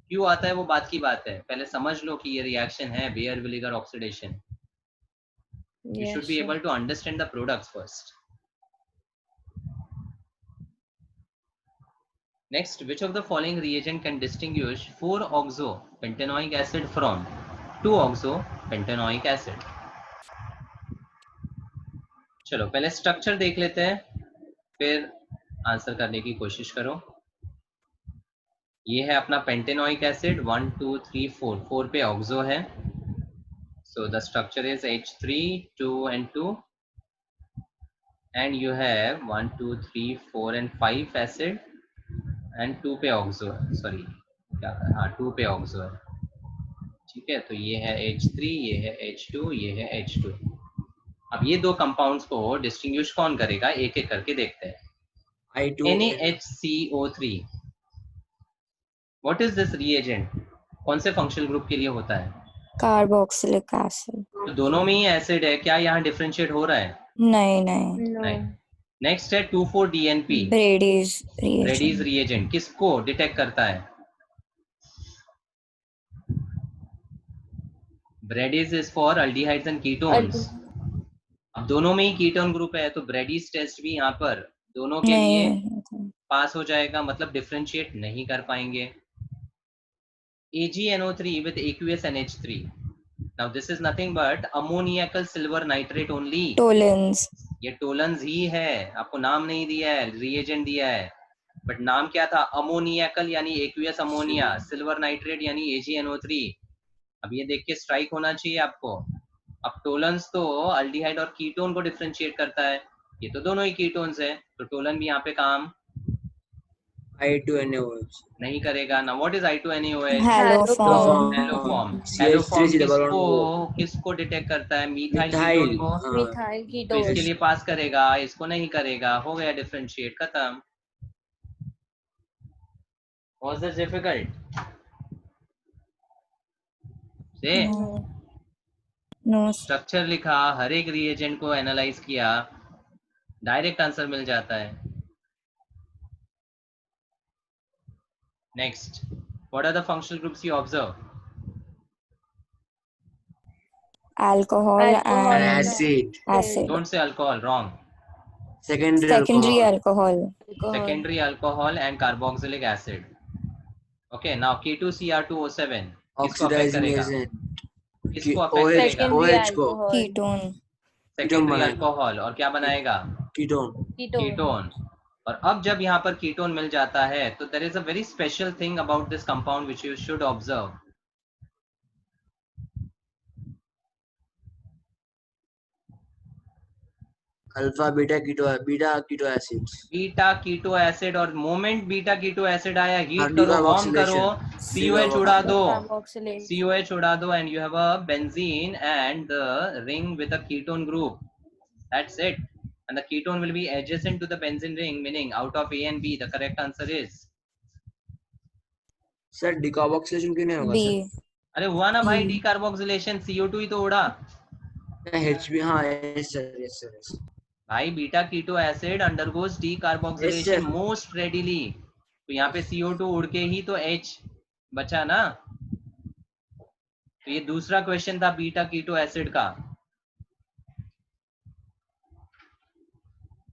क्यों आता है वो बात की बात है, पहले समझ लो कि ये रिएक्शन है बेयर विनेगर oxidation. You Yes, should be sir. able to understand the products first. Next, which of the following reagent can distinguish 4-oxo-pentanoic acid from 2-oxo-pentanoic acid? चलो पहले स्ट्रक्चर देख लेते हैं, फिर आंसर करने की कोशिश करो. ये है अपना पेंटेनोइक एसिड 1 2 3 4. 4 पे ऑक्सो है. So the structure is H3 2 and 2, and you have 1 2 3 4 and 5 acid and 2 पे ऑक्सो है. सॉरी क्या, हाँ 2 पे ऑक्सो है. ठीक है, तो ये है H3, ये है H2, ये है H2. अब ये दो कंपाउंड्स को डिस्टिंग्विश कौन करेगा, एक एक करके देखते हैं. I2 NaHCO3. What is this reagent, कौन से फंक्शनल ग्रुप के लिए होता है? Carboxylic acid. तो दोनों में ही एसिड है, क्या यहाँ डिफरेंशिएट हो रहा है? नहीं नहीं. No. नहीं. नेक्स्ट है 2,4-DNP. Brady's Brady's reagent. Reagent किसको डिटेक्ट करता है? Brady's is for aldehydes and ketones. अब दोनों में ही कीटोन ग्रुप है, तो ब्रेडीज टेस्ट भी यहाँ पर दोनों के लिए नहीं. पास हो जाएगा, मतलब डिफरेंशिएट नहीं कर पाएंगे. AgNO3 with aqueous NH3. Now this is nothing but ammoniacal silver nitrate only. Tolins. ये टोलेंस ही है, आपको नाम नहीं दिया है, रिएजेंट दिया है, बट नाम क्या था? अमोनियाकल यानी एक्वियस अमोनिया, सिल्वर नाइट्रेट यानी AgNO3. अब ये देख के स्ट्राइक होना चाहिए आपको. अब टोलेंस तो अल्डिहाइड और कीटोन को डिफरेंशिएट करता है, ये तो दोनों ही कीटोन्स है, तो टोलन भी यहाँ पे काम I2NaOH नहीं करेगा ना. What is I2NaOH? Haloform. Haloform. CH3 haloform double bond किसको डिटेक्ट करता है? Methyl methyl. कीटोन को. हाँ. Methyl तो ketone. इसके लिए पास करेगा, इसको नहीं करेगा, हो गया डिफरेंशिएट, खत्म. Was this difficult? से No. स्ट्रक्चर लिखा, हर एक रिएजेंट को एनालाइज किया, डायरेक्ट आंसर मिल जाता है. Next, what are the functional groups you observe? Alcohol Alcohol and and acid. acid. Don't say alcohol, wrong. Secondary alcohol. Secondary alcohol and carboxylic acid. Okay, now K2Cr2O7 किसको affect Oxidizing करेगा? agent. किसको affect OH, करेगा? Secondary OH को alcohol. Ketone. Secondary बनाएगा। alcohol और क्या बनाएगा? Ketone. Ketone. और अब जब यहाँ पर कीटोन मिल जाता है तो there is a very special thing about this compound which you should observe. Alpha beta keto acids. Beta keto acid और मोमेंट बीटा कीटो एसिड आया हीट हाँ, करो वार्म decarboxylation. करो COH उड़ा दो Carboxylate. COH उड़ा दो and you have a benzene and the ring with a ketone group. That's it. And the ketone will be adjacent to the benzene ring, meaning out of A and B the correct answer is. Sir decarboxylation क्यों नहीं होगा B. Sir? अरे हुआ ना भाई E. Decarboxylation CO2 ही तो उड़ा HB हाँ यस सर भाई beta keto acid undergoes decarboxylation Yes, sir. Most readily तो यहाँ पे CO2 उड़ के ही तो H बचा ना तो ये दूसरा क्वेश्चन था बीटा कीटो एसिड का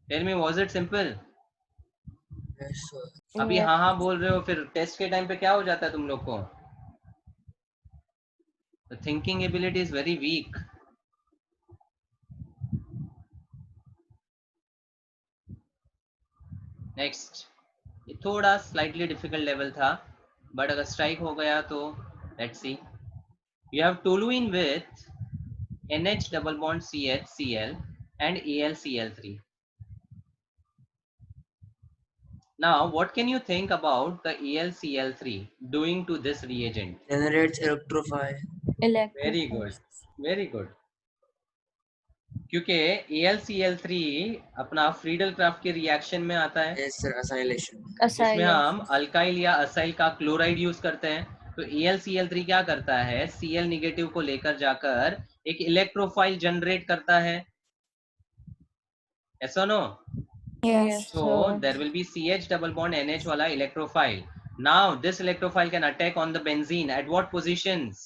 tell me was it simple yes sir. अभी Yes. हाँ बोल रहे हो फिर टेस्ट के टाइम पे क्या हो जाता है तुम लोग को the thinking ability is very weak next ये थोड़ा स्लाइटली डिफिकल्ट लेवल था बट अगर स्ट्राइक हो गया तो let's see you have toluene with NH double bond CH Cl and AlCl3. Now what can you think about the AlCl3 doing to this reagent? Generates electrophile. Very good, very good. क्योंकि AlCl3 अपना Friedel craft के reaction में आता है Yes sir, acylation. जिसमें हम alkyl या acyl का क्लोराइड यूज करते हैं तो AlCl3 क्या करता है Cl नेगेटिव को लेकर जाकर एक इलेक्ट्रोफाइल जनरेट करता है yes or no Yes. so there will be CH double bond NH wala electrophile now this electrophile can attack on the benzene at what positions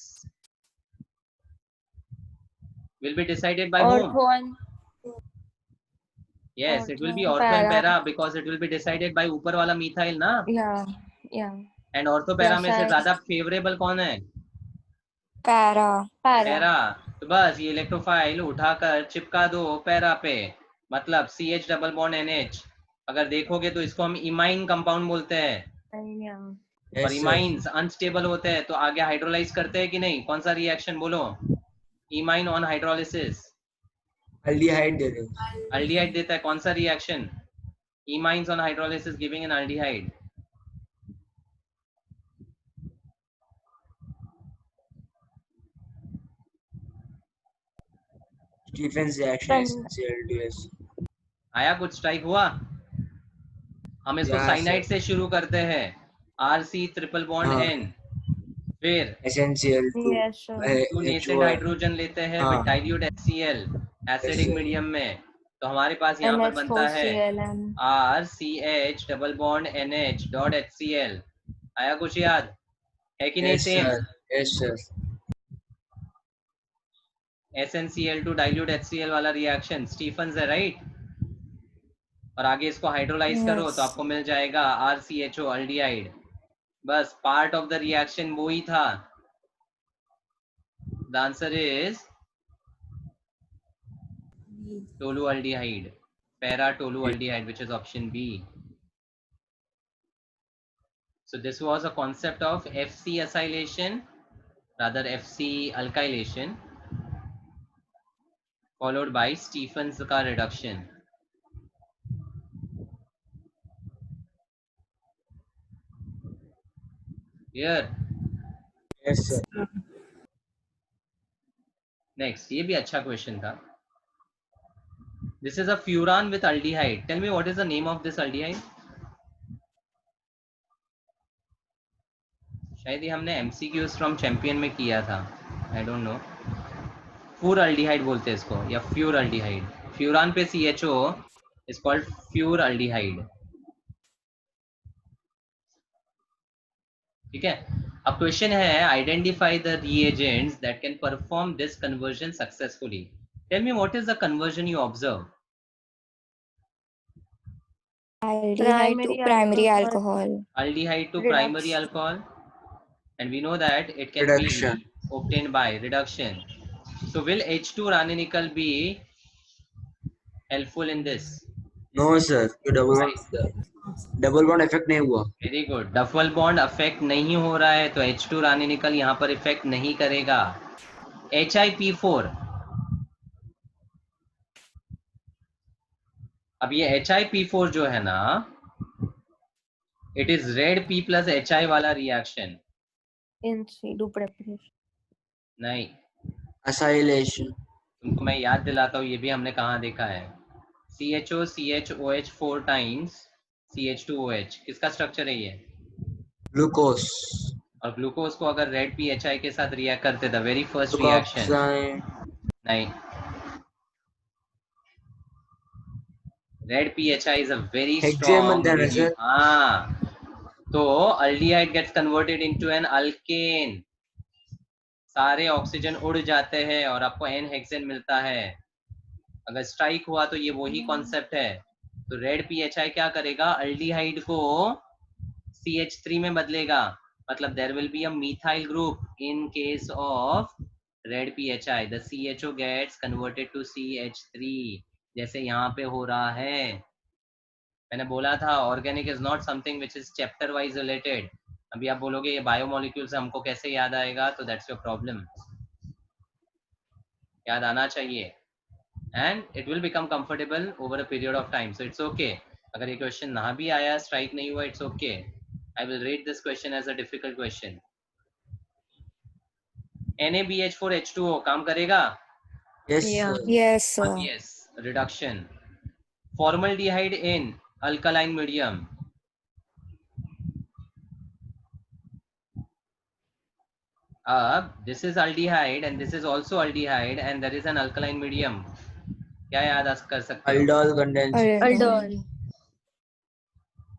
will be decided by whom Orthon. yes it will be Ortho, ortho and para. para because it will be decided by ऊपर वाला methyl ना Yeah. and ortho para में से Yes, ज्यादा favorable कौन है Para. Para तो बस ये इलेक्ट्रोफाइल उठाकर चिपका दो पैरा पे मतलब CH डबल बॉन्ड NH अगर देखोगे तो इसको हम इमाइन कंपाउंड बोलते हैं Yeah. और Yes sir. इमाइंस अनस्टेबल होते हैं तो आगे हाइड्रोलाइज करते हैं कि नहीं कौन सा रिएक्शन बोलो इमाइन ऑन हाइड्रोलिसिस Aldehyde दे दो। अल्डिहाइड देता है कौन सा reaction imines on hydrolysis giving an aldehyde Stephen's reaction SNCl2S. आया कुछ स्ट्राइक हुआ हम इसको Yeah, साइनाइड sir. से शुरू करते हैं RC ट्रिपल बॉन्ड हाँ. N फिर SNCl2. Yes, sir. To nascent hydrogen लेते हैं हाँ. With dilute HCl acidic sir. Medium में तो हमारे पास यहाँ पर बनता है NH4Cl. RCH double bond NH dot HCl आया कुछ याद है कि नहीं Yes same sir. Yes sir. SnCl2 dilute HCl वाला रिएक्शन स्टीफंस है राइट और आगे इसको हाइड्रोलाइज करो Yes. तो आपको मिल जाएगा RCHO अल्डिहाइड बस पार्ट ऑफ द रिएक्शन वो ही था the answer is tolualdehyde para tolualdehyde which is option B so this was a concept of FC acylation rather FC alkylation followed by Stephens ka reduction here Yes sir. next ये भी अच्छा question था this is a furan with aldehyde tell me what is the name of this aldehyde शायद ये हमने MCQs from champion में किया था I don't know फ्यूर अल्डिहाइड बोलते हैं इसको या फ्यूर अल्डिहाइड फ्यूरान पे CHO is called फ्यूर अल्डिहाइड ठीक है. अब क्वेश्चन है identify the reagents that can perform this conversion successfully. Tell me what is the conversion you observe? Aldehyde to primary alcohol. Aldehyde to primary Reduction. alcohol, and we know that it can Reduction. be obtained by reduction. So will H2 raninickel be helpful in this? No sir, double bond effect नहीं हुआ. Very good. Double bond affect नहीं हो रहा है तो H2 raninickel यहाँ पर effect नहीं करेगा. HiP4, अब ये HiP4 जो है ना, it is red P plus HI वाला रिएक्शन. In situ preparation. नहीं, Acylation. तुमको मैं याद दिलाता हूँ, ये भी हमने कहाँ देखा है. CHO CHOH 4 टाइम्स CH2OH, किसका स्ट्रक्चर है ये? ग्लूकोज. और ग्लूकोज को अगर रेड PHI के साथ रिएक्ट करते द वेरी फर्स्ट रिएक्शन. नहीं, red PHI is a very strong. हाँ, तो aldehyde gets converted into an alkane. सारे ऑक्सीजन उड़ जाते हैं और आपको N हेक्सेन मिलता है. अगर स्ट्राइक हुआ तो ये वही कॉन्सेप्ट है. तो रेड PHI क्या करेगा? अल्डिहाइड को CH3 में बदलेगा. मतलब there will be a methyl group in case of red PHI. The CHO gets converted to CH3, जैसे यहाँ पे हो रहा है. मैंने बोला था organic is not something which is chapter wise related. अभी आप बोलोगे ये बायोमोलिक्यूल से हमको कैसे याद आएगा, तो दैट्स योर प्रॉब्लम. याद आना चाहिए. And it will become comfortable over a period of time, so it's okay. अगर ये क्वेश्चन ना भी आया, स्ट्राइक नहीं हुआ, it's okay. I will rate this question as a difficult question. NaBH4H2O काम करेगा? Yes, Yeah. sir. Yes, sir. Yes. Reduction. Formaldehyde in alkaline medium. This is aldehyde and this is also aldehyde and there is an alkaline medium. क्या याद कर सकते हो? Aldol condensation. Aldol.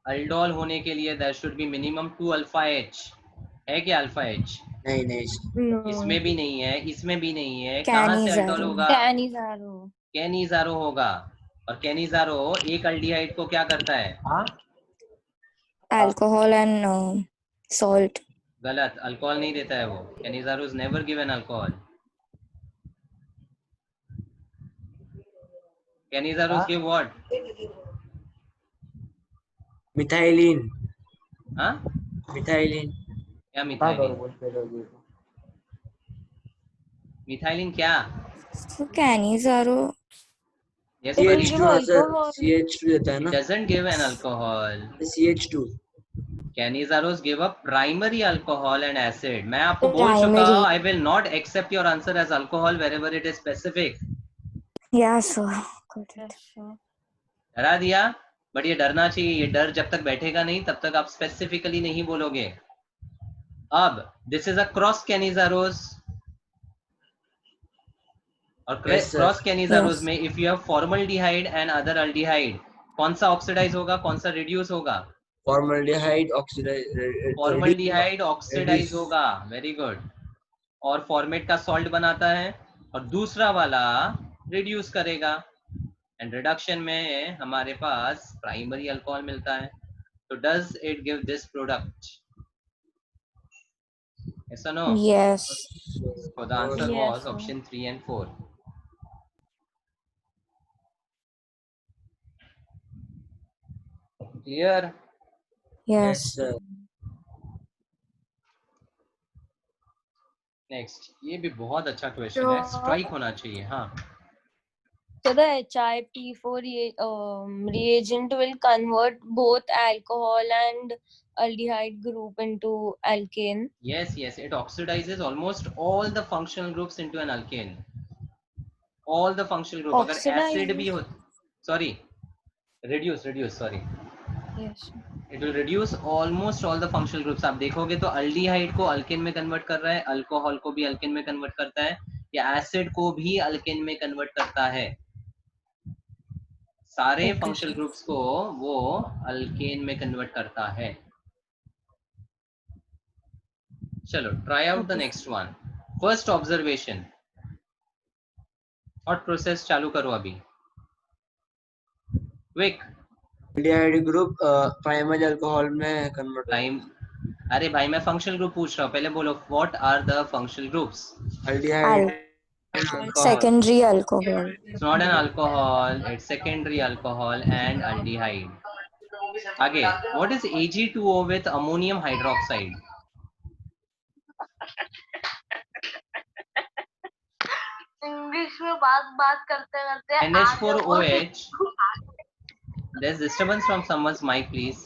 Aldol होने के लिए there should be minimum 2 alpha H. है क्या अल्फा H? नहीं नहीं sir. No. इसमें भी नहीं है, इसमें भी नहीं है. कहाँ से अल्डोल होगा? Canizaro. कैनिजारो होगा. और कैनिजारो एक अल्डिहाइड को क्या करता है? Alcohol and salt. गलत. अल्कोहल नहीं देता है वो. Cannizzaro is never given alcohol. Cannizzaro give what? Methylene. हाँ, Methylene. क्या मिथाइलिन? मिथाइलिन क्या? So Canizaro. Yes, CH2 buddy. sir. CH2 देता है It ना? doesn't give an alcohol. CH2. Canizaros give a primary alcohol and acid. मैं आपको बोल चुका हूँ, I will not accept your answer as alcohol wherever it is specific. Yeah, sir. Got it. डरा दिया, बट ये डरना चाहिए. ये डर जब तक बैठेगा नहीं तब तक आप स्पेसिफिकली नहीं बोलोगे. अब this is a cross Cannizzaro's, और क्रॉस कैनिजारोस में if you have formaldehyde and other aldehyde, कौन सा ऑक्सीडाइज होगा, कौन सा रिड्यूस होगा? Formaldehyde oxidise. फॉर्मल्डिहाइड ऑक्सीडाइज होगा. Very good. और फॉर्मेट का सॉल्ट बनाता है और दूसरा वाला रिड्यूस करेगा. एंड रिडक्शन में हमारे पास प्राइमरी अल्कोहल मिलता है. तो does it give this product? Yes or no? Yes. So the answer was option 3 and 4. Clear? Yes. sir. Next, ये भी बहुत अच्छा क्वेश्चन है. स्ट्राइक होना चाहिए. हाँ. So the HiP4 reagent will convert both alcohol and aldehyde group into alkane. Yes, yes. It oxidizes almost all the functional groups into an alkane. All the functional group. अगर acid भी हो, sorry, reduce. Sorry. Yes. It will reduce almost all the functional groups. आप देखोगे तो aldehyde को alkane में convert कर रहा है, अल्कोहल को भी अल्केन में कन्वर्ट करता है, या एसिड को भी अल्केन में कन्वर्ट करता है. सारे फंक्शनल ग्रुप्स को वो अल्केन में कन्वर्ट करता है. चलो try out the next one. First observation. Thought process चालू करो अभी. Quick. Aldehyde group primary alcohol में कन्वर्ट टाइम. अरे भाई मैं फंक्शनल ग्रुप पूछ रहा हूँ, पहले बोलो what are the functional groups. Aldehyde secondary alcohol. It's not an alcohol, it's secondary alcohol and aldehyde. आगे, what is Ag2O with ammonium hydroxide? English में बात करते करते NH4OH. There's disturbance from someone's mic, please.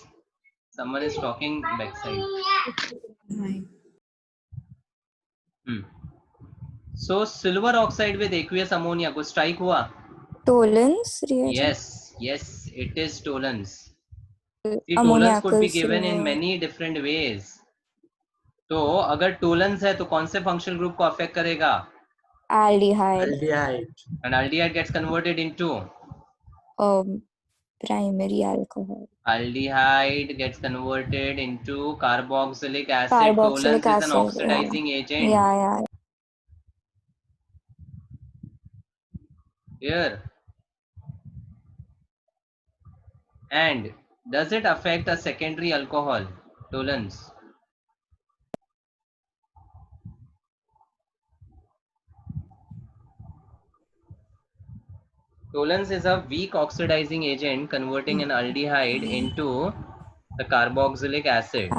Someone is talking backside. So silver oxide with aqueous ammonia को strike हुआ. Tollens reagent. Yes, it is Tollens. See, Tollens could be given in many different ways. तो अगर Tollens है तो कौन से functional group को affect करेगा? Aldehyde. And aldehyde gets converted into Primary alcohol. aldehyde gets converted into carboxylic acid. Carboxylic Tollens is an acid, oxidizing agent. Yeah. Here. And does it affect a secondary alcohol? Tollens. Tollens is a weak oxidizing agent converting an aldehyde into the carboxylic acid.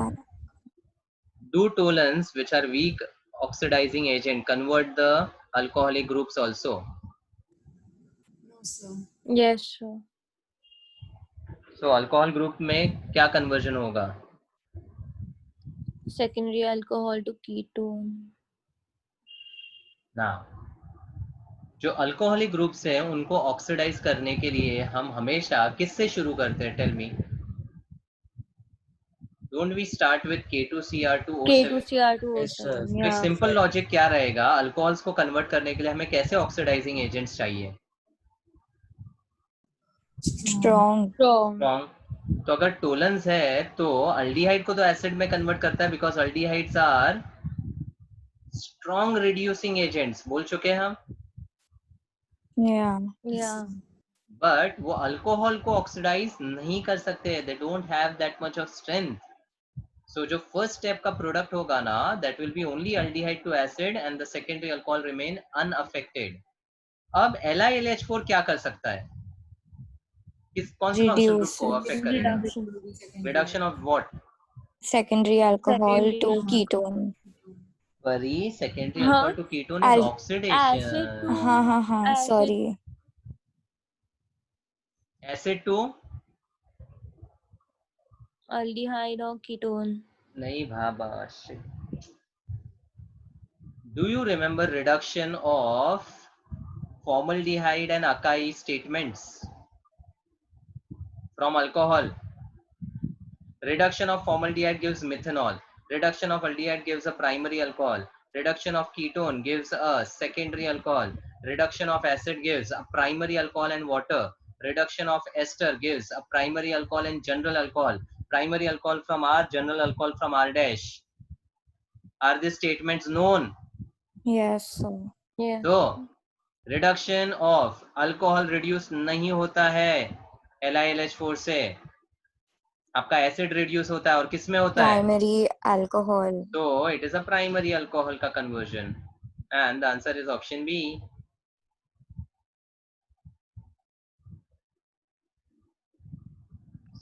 Do tollens, which are weak oxidizing agent, convert the alcoholic groups also? No, sir. Yes, sir. So alcohol group में क्या conversion होगा? Secondary alcohol to ketone. Now, जो alcoholic groups हैं उनको oxidise करने के लिए हम हमेशा किससे शुरू करते हैं? Tell me. Don't we start with K2Cr2O7? K2Cr2O7. तो सिंपल लॉजिक क्या रहेगा? अल्कोहल्स को कन्वर्ट करने के लिए हमें कैसे ऑक्सीडाइजिंग एजेंट्स चाहिए? Strong. तो अगर टोलेंस है तो अल्डिहाइड को तो एसिड में कन्वर्ट करता है, because aldehydes are strong reducing agents. बोल चुके हैं हम. Yeah. बट वो अल्कोहल को ऑक्सीडाइज नहीं कर सकते. They don't have that much of strength. So जो फर्स्ट स्टेप का प्रोडक्ट होगा ना, that will be only aldehyde to acid and the secondary alcohol remain unaffected. अब LiLH4 क्या कर सकता है? कौन से फंक्शनल ग्रुप को अफेक्ट करेगा? Reduction of what? Secondary alcohol to ketone. परी, secondary alcohol to ketone is oxidation. हाँ, sorry. Acid to Aldehyde or ketone. नहीं भाबा. Do you remember reduction of formaldehyde and akai statements from alcohol? Reduction of formaldehyde gives methanol. Reduction of aldehyde gives a primary alcohol. Reduction of ketone gives a secondary alcohol. Reduction of acid gives a primary alcohol and water. Reduction of ester gives a primary alcohol and general alcohol. Primary alcohol from R, general alcohol from R dash. Are these statements known? Yes, sir. Yeah. तो reduction of alcohol reduce नहीं होता है LiLH4 से. आपका acid reduce होता है, और किस में होता है? Primary alcohol. तो it is a primary alcohol का conversion, and the answer is option B.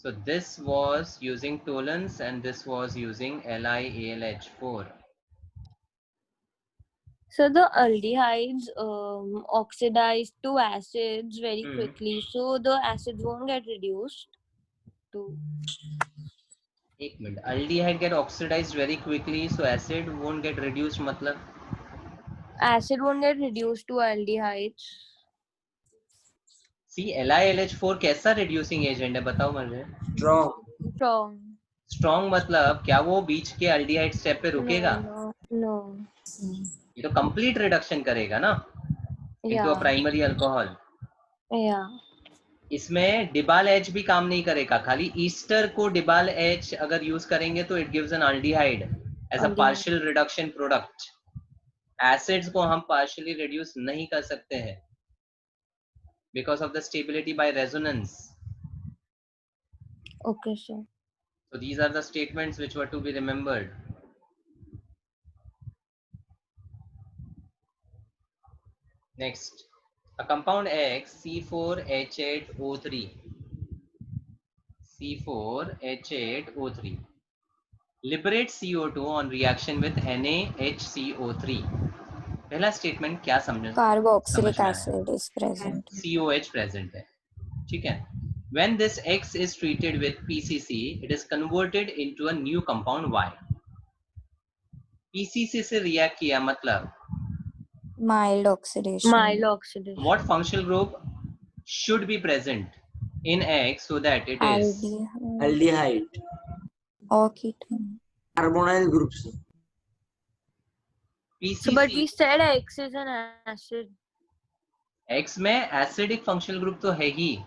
So this was using tollens and this was using LiAlH4. So the aldehydes oxidize to acids very Hmm. quickly. So the acids won't get reduced to. एक minute. Aldehyde get oxidized very quickly, so acid won't get reduced. मतलब Acid won't get reduced to aldehydes. See LiLH4 कैसा reducing agent है? बताओ मुझे. Strong. Strong मतलब क्या वो बीच के अल्डिहाइड स्टेप पे रुकेगा? No. ये तो कंप्लीट रिडक्शन करेगा ना into a primary alcohol. Yeah. इसमें डिबाल एच भी काम नहीं करेगा. खाली ईस्टर को डिबाल एच अगर यूज करेंगे तो it gives an aldehyde. As a partial reduction product. Acids को हम पार्शियली रिड्यूस नहीं कर सकते हैं because of the stability by resonance. Okay, sir. So these are the statements which were to be remembered. Next, a compound X C4H8O3 C4H8O3 liberates CO2 on reaction with NaHCO3. पहला statement क्या Carboxylic समझना है? acid is present. COH present है, ठीक है। When this X is treated with PCC, it is converted into a new compound Y. PCC से react किया मतलब Mild oxidation. Mild oxidation. what functional group should be present in X so that it is Aldehyde aldehyde, or ketone. carbonyl groups. So, but PCC? we said X is an acid. X में acidic functional group तो है ही।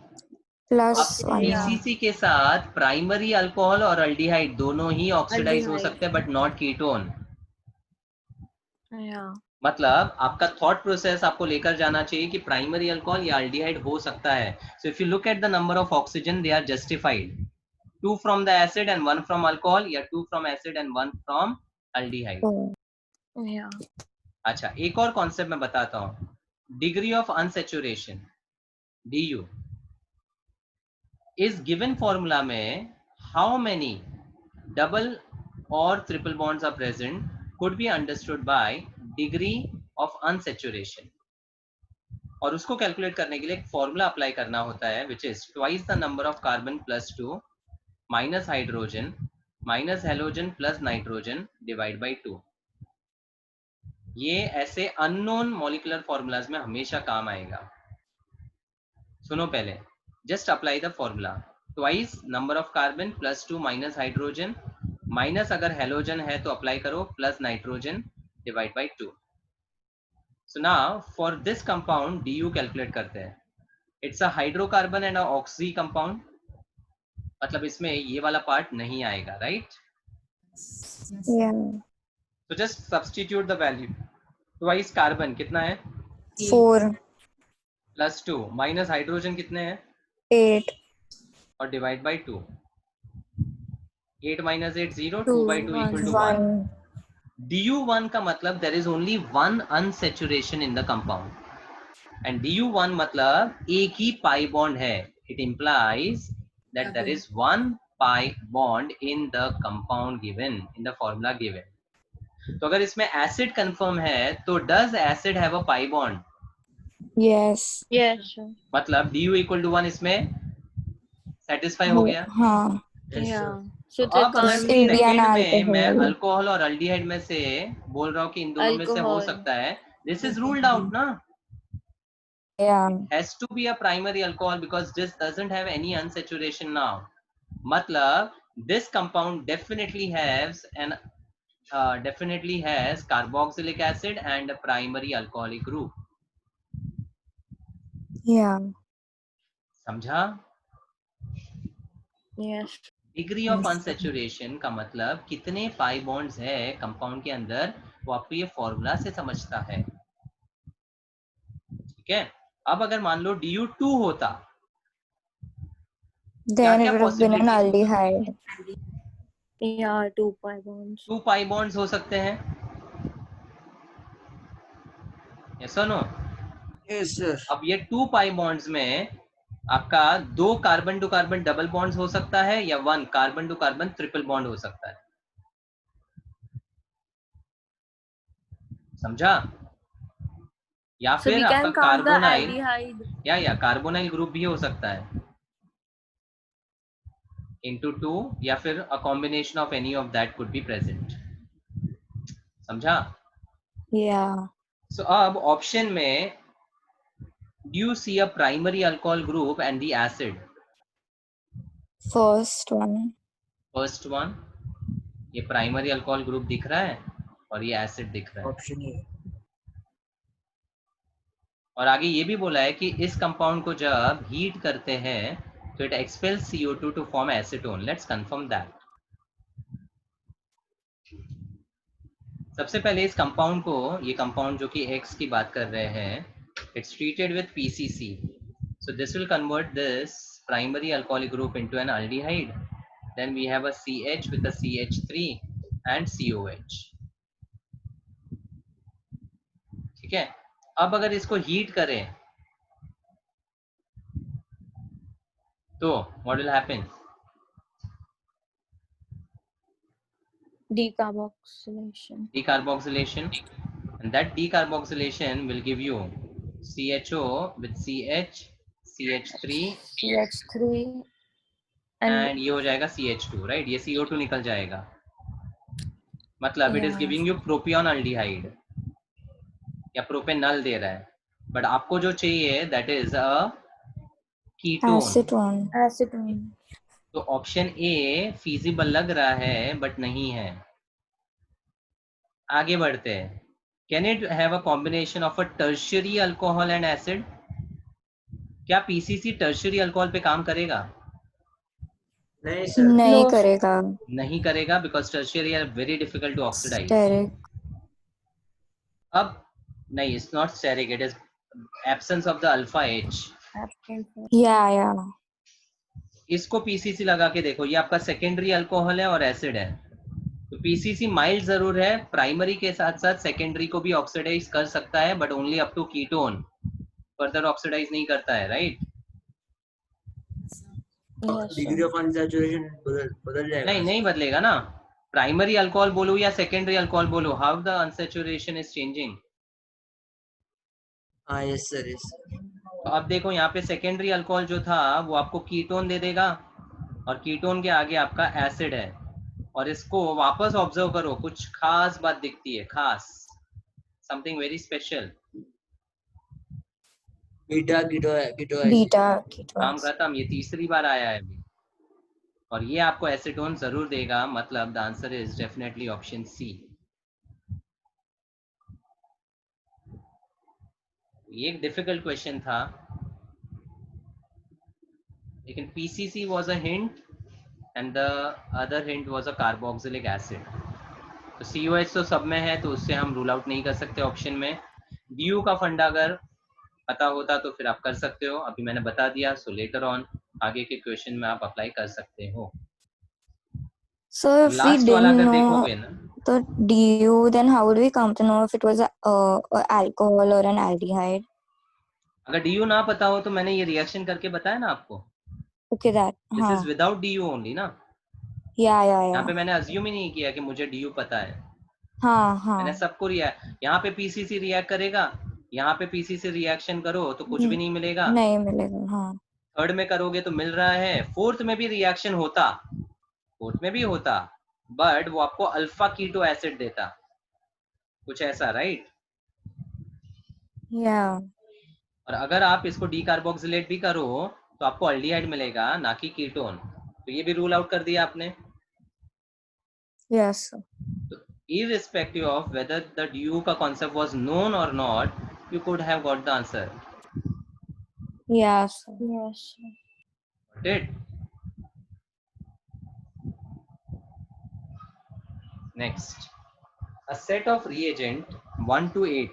Plus अब one. PCC के साथ primary alcohol और aldehyde दोनों ही oxidise हो Aldehyde. सकते हैं बट नॉट कीटोन। Yeah. मतलब आपका थॉट प्रोसेस आपको लेकर जाना चाहिए कि प्राइमरी अल्कोहल या अल्डिहाइड हो सकता है। So if you look at the number of oxygen they are justified, 2 from the acid and 1 from alcohol या 2 from acid and 1 from aldehyde. Oh. Yeah. अच्छा, एक और कॉन्सेप्ट मैं बताता हूं, डिग्री ऑफ अनसेचुरेशन DU इस गिवन फॉर्मूला में how many double और triple bonds are present could be understood by degree of unsaturation, और उसको कैलकुलेट करने के लिए एक फॉर्मूला अप्लाई करना होता है which is twice the number of carbon plus 2 minus hydrogen minus halogen plus nitrogen divide by 2। ये ऐसे अननोन मॉलिक्यूलर फॉर्मूलाज में हमेशा काम आएगा। सुनो पहले, just apply the formula, twice number of carbon plus 2 minus hydrogen minus अगर halogen है तो अप्लाई करो plus nitrogen divide by 2। So now for this compound DU calculate करते हैं। It's a hydrocarbon and a oxy compound, मतलब इसमें ये वाला पार्ट नहीं आएगा, राइट? Yeah. तो just substitute the value, twice carbon कितना है 4. प्लस 2 माइनस हाइड्रोजन कितने हैं 8. और divide by 2। 8 minus 8 0, 2 2. by 2 equal to 1। 1. DU1 का मतलब there is only one unsaturation in the compound and DU1 मतलब एक ही pi bond है। It implies that there is one pi bond in the compound given, in the formula given। तो अगर इसमें acid confirm है तो does acid have a pi bond? Yes. Yes, sir. मतलब DU equal to 1 इसमें satisfy हो गया। हाँ. Yeah. So तो they अब can't It be will be an second में मैं alcohol. अल्कोहल और अल्डिहाइड में से बोल रहा हूँ कि इन दोनों में से हो Alcohol. सकता है, दिस इज रूल्ड आउट ना। Yeah. has to be a primary alcohol because this doesn't have any unsaturation now। मतलब this compound definitely has carboxylic acid and a primary alcoholic group। Yeah. समझा? Yes. Degree of unsaturation का मतलब कितने pi bonds है compound के अंदर, वो आपको ये फॉर्मूला से समझता है, ठीक है। अब अगर मान लो DU2 होता, Then क्या it would have been an possibilities? aldehyde. Yeah, 2 pi bonds. 2 pi bonds हो सकते हैं, यस और नो? Yes, sir. अब ये 2 पाई बॉन्ड्स में आपका 2 carbon to carbon double bonds हो सकता है या 1 carbon to carbon triple bond हो सकता है। समझा? या So फिर we आपका can count the carbonyl aldehyde. या कार्बोनाइल ग्रुप भी हो सकता है into 2 या फिर a combination of any of that could be present। समझा? Yeah. So अब ऑप्शन में do you see a primary alcohol group and the acid? First one. First one, ये प्राइमरी अल्कोहल ग्रुप दिख रहा है और ये एसिड दिख रहा है। Option A. और आगे ये भी बोला है कि इस कंपाउंड को जब हीट करते हैं तो it expels CO2 to form acetone. Let's confirm that. सबसे पहले इस कंपाउंड को, ये कंपाउंड जो कि X की बात कर रहे हैं, it's treated with PCC. So this will convert this primary alcoholic group into an aldehyde. Then we have a CH with a CH3 and COH. ठीक है, अब अगर इसको हीट करें तो what will happen? Decarboxylation. Decarboxylation, and that decarboxylation will give you CHO with CH, CH3 CH3 and ये हो जाएगा CH2, right? ये CO2 निकल जाएगा, मतलब it is Yeah. giving you propion aldehyde या प्रोपेनॉल दे रहा है, बट आपको जो चाहिए that is a ketone. Acetone. Acetone. तो ऑप्शन ए feasible लग रहा है बट नहीं है. आगे बढ़ते हैं. Can it have a combination of a tertiary alcohol and acid? क्या PCC tertiary alcohol पे काम करेगा? नहीं सर, नहीं No. करेगा. नहीं करेगा because tertiary are very difficult to oxidize. Steric. अब नहीं, it's not steric, it is absence of the alpha H. Yeah. इसको PCC लगा के देखो, ये आपका सेकेंडरी अल्कोहल है और एसिड है, तो PCC माइल्ड जरूर है, प्राइमरी के साथ साथ सेकेंडरी को भी ऑक्सीडाइज कर सकता है but only up to ketone, further oxidise नहीं करता है, राइट? डिग्री ऑफ अनसैचुरेशन बदल जाएगा. नहीं बदलेगा ना. प्राइमरी अल्कोहल बोलूं या सेकेंडरी अल्कोहल बोलूं, how the unsaturation is changing. हाँ यस सर, यस. तो अब देखो यहाँ पे सेकेंडरी अल्कोहल जो था वो आपको कीटोन दे देगा और कीटोन के आगे आपका एसिड है, और इसको वापस ऑब्जर्व करो, कुछ खास बात दिखती है, खास, something very special. Beta keto Beta काम ketones. खत्म, ये तीसरी बार आया है अभी, और ये आपको एसीटोन जरूर देगा, मतलब the answer is definitely option C. ये एक डिफिकल्ट क्वेश्चन था, लेकिन PCC was a hint and the other hint was a carboxylic acid. तो COH तो सब में है, तो उससे हम रूल आउट नहीं कर सकते ऑप्शन में. DU का फंडा अगर पता होता तो फिर आप कर सकते हो, अभी मैंने बता दिया, सो लेटर ऑन आगे के क्वेश्चन में आप अप्लाई कर सकते हो. So if we लास्ट वाला didn't अगर know देखोगे ना, the DU, then how would we come to know if it was a alcohol or an aldehyde? अगर DU ना पता हो तो मैंने ये रिएक्शन करके बताया ना आपको, Okay, that. दिस हाँ. इज विदाउट DU ओनली ना. Yeah. यहाँ पे मैंने अज्यूम ही नहीं किया कि मुझे DU पता है, मैंने हाँ. सबको यहाँ पे PCC रिएक्ट करेगा, यहाँ पे PCC रिएक्शन करो तो कुछ भी नहीं मिलेगा, नहीं मिलेगा. हाँ. थर्ड में करोगे तो मिल रहा है, फोर्थ में भी रिएक्शन होता, फोर्थ में भी होता, बट वो आपको अल्फा कीटो एसिड देता, कुछ ऐसा, राइट? Yeah. और अगर आप इसको डीकार्बोक्सिलेट भी करो तो आपको अल्डिहाइड मिलेगा, ना कि कीटोन. तो ये भी रूल आउट कर दिया आपने. Yes. तो irrespective of whether the DU का concept was known or not, you could have got the answer. Yes. Got it? Next, a set of reagent 1 to 8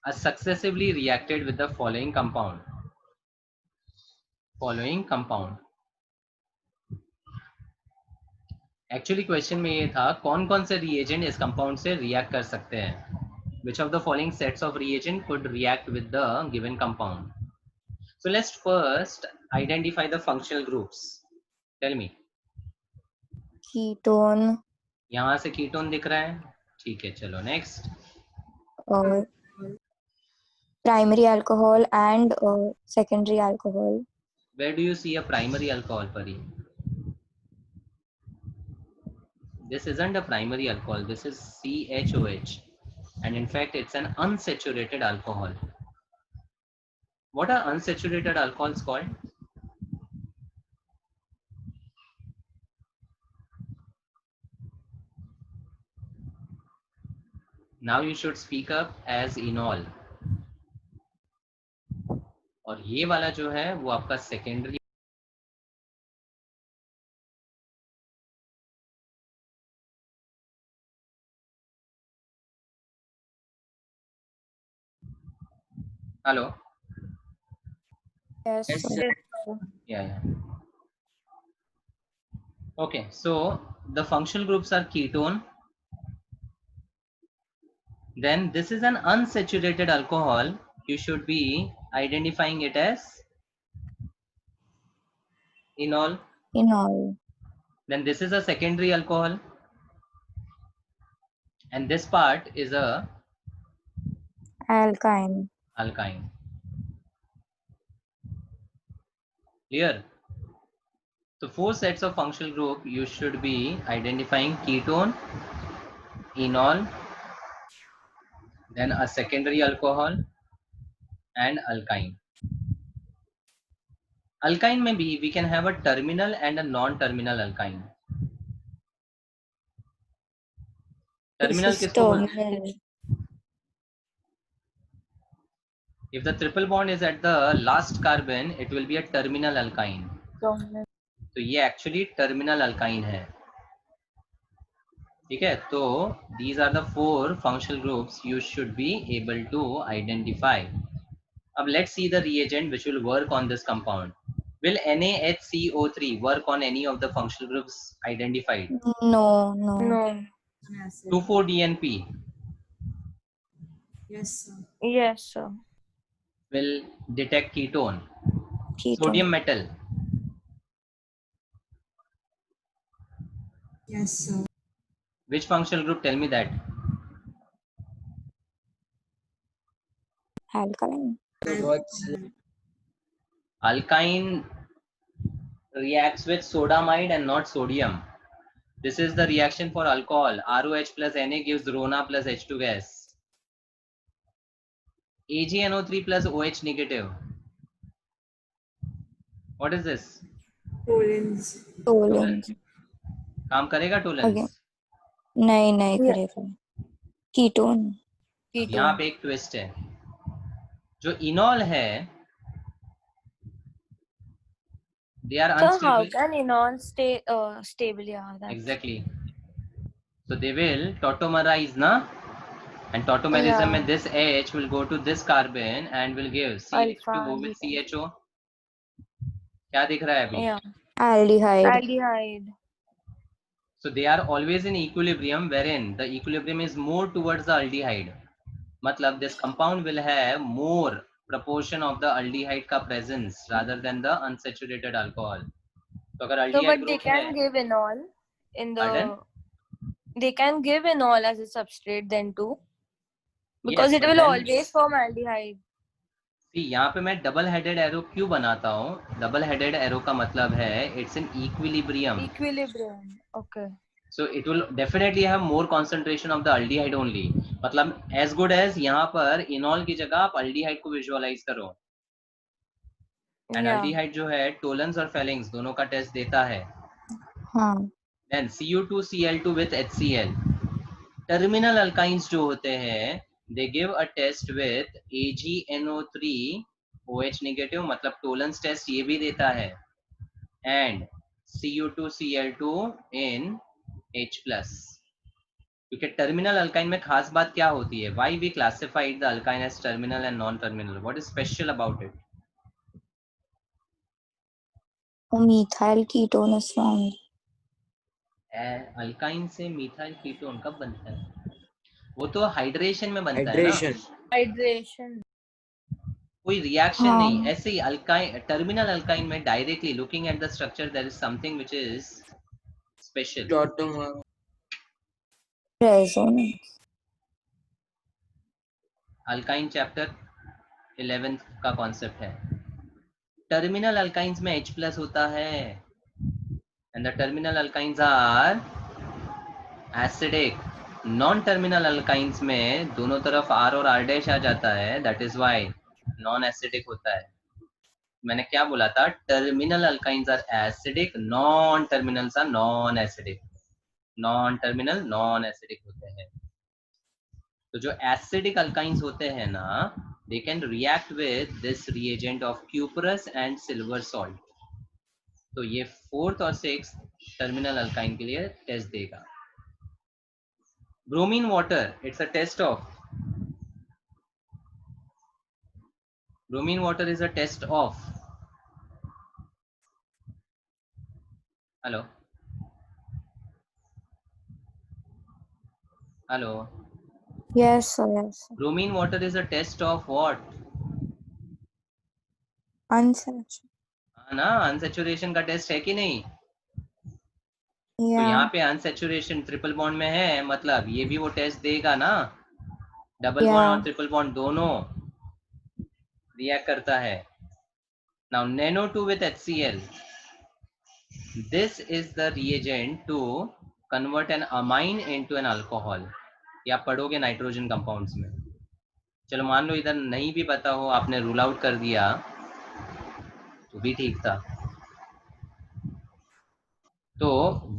are successively reacted with the following compound. Actually question में ये था कौन कौन से reagent इस compound से react कर सकते हैं. Which of the following sets of reagent could react with the given compound? So let's first identify the functional groups. Tell me. Ketone यहाँ से कीटोन दिख रहा है, ठीक है, चलो नेक्स्ट. और primary alcohol and secondary alcohol. Where do you see a primary alcohol, Pari? This isn't a primary alcohol, this is CHOH, and in fact it's an unsaturated alcohol. What are unsaturated alcohols called? Now you should speak up as enol. और ये वाला जो है वो आपका secondary Hello. Yes, Yes, sir. sir. Yeah. Okay, so the functional groups are ketone. Then this is an unsaturated alcohol. You should be identifying it as enol. Enol. Then this is a secondary alcohol. And this part is a Alkyne. alkyne. Clear? So 4 sets of functional group you should be identifying: ketone, enol, then a secondary alcohol, and alkyne. Alkyne may be, we can have a terminal and a non-terminal alkyne. This Terminal is किसको बोलते हैं? terminal. If the triple bond is at the last carbon, it will be a terminal alkyne. Dominant. तो ये actually terminal alkyne है. ठीक है, तो these are the 4 functional groups you should be able to identify. अब let's see the reagent which will work on this compound. Will NaHCO3 work on any of the functional groups identified? No. No. Yes, sir. 2,4-DNP Yes, sir. Yes, sir. will detect ketone. Ketone. Sodium metal Yes, sir. which functional group? Tell me that. Alkaline. What's Alkyne reacts with sodamide and not sodium. This is the reaction for alcohol. ROH plus Na gives Rona plus H2 gas. AgNO3 plus OH negative. What is this? Tolerance. Tolerance. काम करेगा Tollens? Okay. नहीं Yeah. करेगा. Ketone. अब यहाँ पे एक twist है. जो इनॉल है, they are So how unstable. can enol stay stable? Yeah, that's Exactly. So they will tautomerize, na? And tautomerism Yeah. में this H will go to this carbon and will give CH2 Alpha with beta. CHO. क्या दिख रहा है अभी? Yeah. Aldehyde. Aldehyde. So they are always in equilibrium, wherein the equilibrium is more towards the aldehyde. मतलब this compound will have more proportion of the aldehyde का presence rather than the unsaturated alcohol. तो अगर So, aldehyde but they group can है, give enol in Pardon? the. They can give enol as a substrate then too, because yes, it but will then always form aldehyde. see यहाँ पे मैं double headed arrow क्यों बनाता हूँ? Double headed arrow का मतलब है it's in equilibrium. Equilibrium. Okay. So it will definitely have more concentration of the aldehyde only. मतलब as good as यहाँ पर इनॉल की जगह आप aldehyde को विजुअलाइज करो. And Yeah. aldehyde जो है टोलेंस और फेलिंग्स दोनों का टेस्ट देता है. हाँ. Then Cu2Cl2 with HCl. Terminal alkynes जो होते हैं they give a test with AgNO3 OH negative, मतलब टोलेंस टेस्ट ये भी देता है, and Cu2Cl2 in H+. क्योंकि टर्मिनल अल्काइन में खास बात क्या होती है? Why we classified the alkyne as terminal and non-terminal? What is special about it? Methyl ketone is formed. Alkyne से मिथाइल कीटोन कब बनता है? वो तो हाइड्रेशन में बनता है ना. hydration? Hydration. कोई रिएक्शन हाँ. नहीं. ऐसे ही अल्काइन, टर्मिनल अल्काइन में directly looking at the structure there is something which is special. Tautomer. Resonance. Alkyne chapter 11 का कॉन्सेप्ट है. टर्मिनल अल्काइंस में H+ होता है and the terminal alkynes are acidic. Non terminal alkynes में दोनों तरफ R और R' आ जाता है, that is why non acidic होता है. मैंने क्या बोला था? Terminal alkynes are acidic, non terminals are non acidic. Non terminal non acidic होते हैं. तो जो एसिडिक अल्काइंस होते हैं ना, they can react with this reagent of cuprous and silver salt. तो ये 4th और 6th टर्मिनल अल्काइन के लिए टेस्ट देगा. Bromine water, it's a test of Bromine water is a test of. Hello. Hello. Yes, sir. Yes, sir. Bromine water is a test of what? Unsaturated. हाँ ना, unsaturation का test है कि नहीं? तो Yeah. यहाँ पे अनसेचुरेशन ट्रिपल बॉन्ड में है, मतलब ये भी वो टेस्ट देगा ना. डबल बॉन्ड और Yeah. ट्रिपल बॉन्ड दोनों रिएक्ट करता है. Now NaNO2 with HCl. This is the reagent to convert an amine into an alcohol. ये आप पढ़ोगे नाइट्रोजन कंपाउंड्स में. चलो मान लो इधर नहीं भी पता हो, आपने रूल आउट कर दिया तो भी ठीक था. तो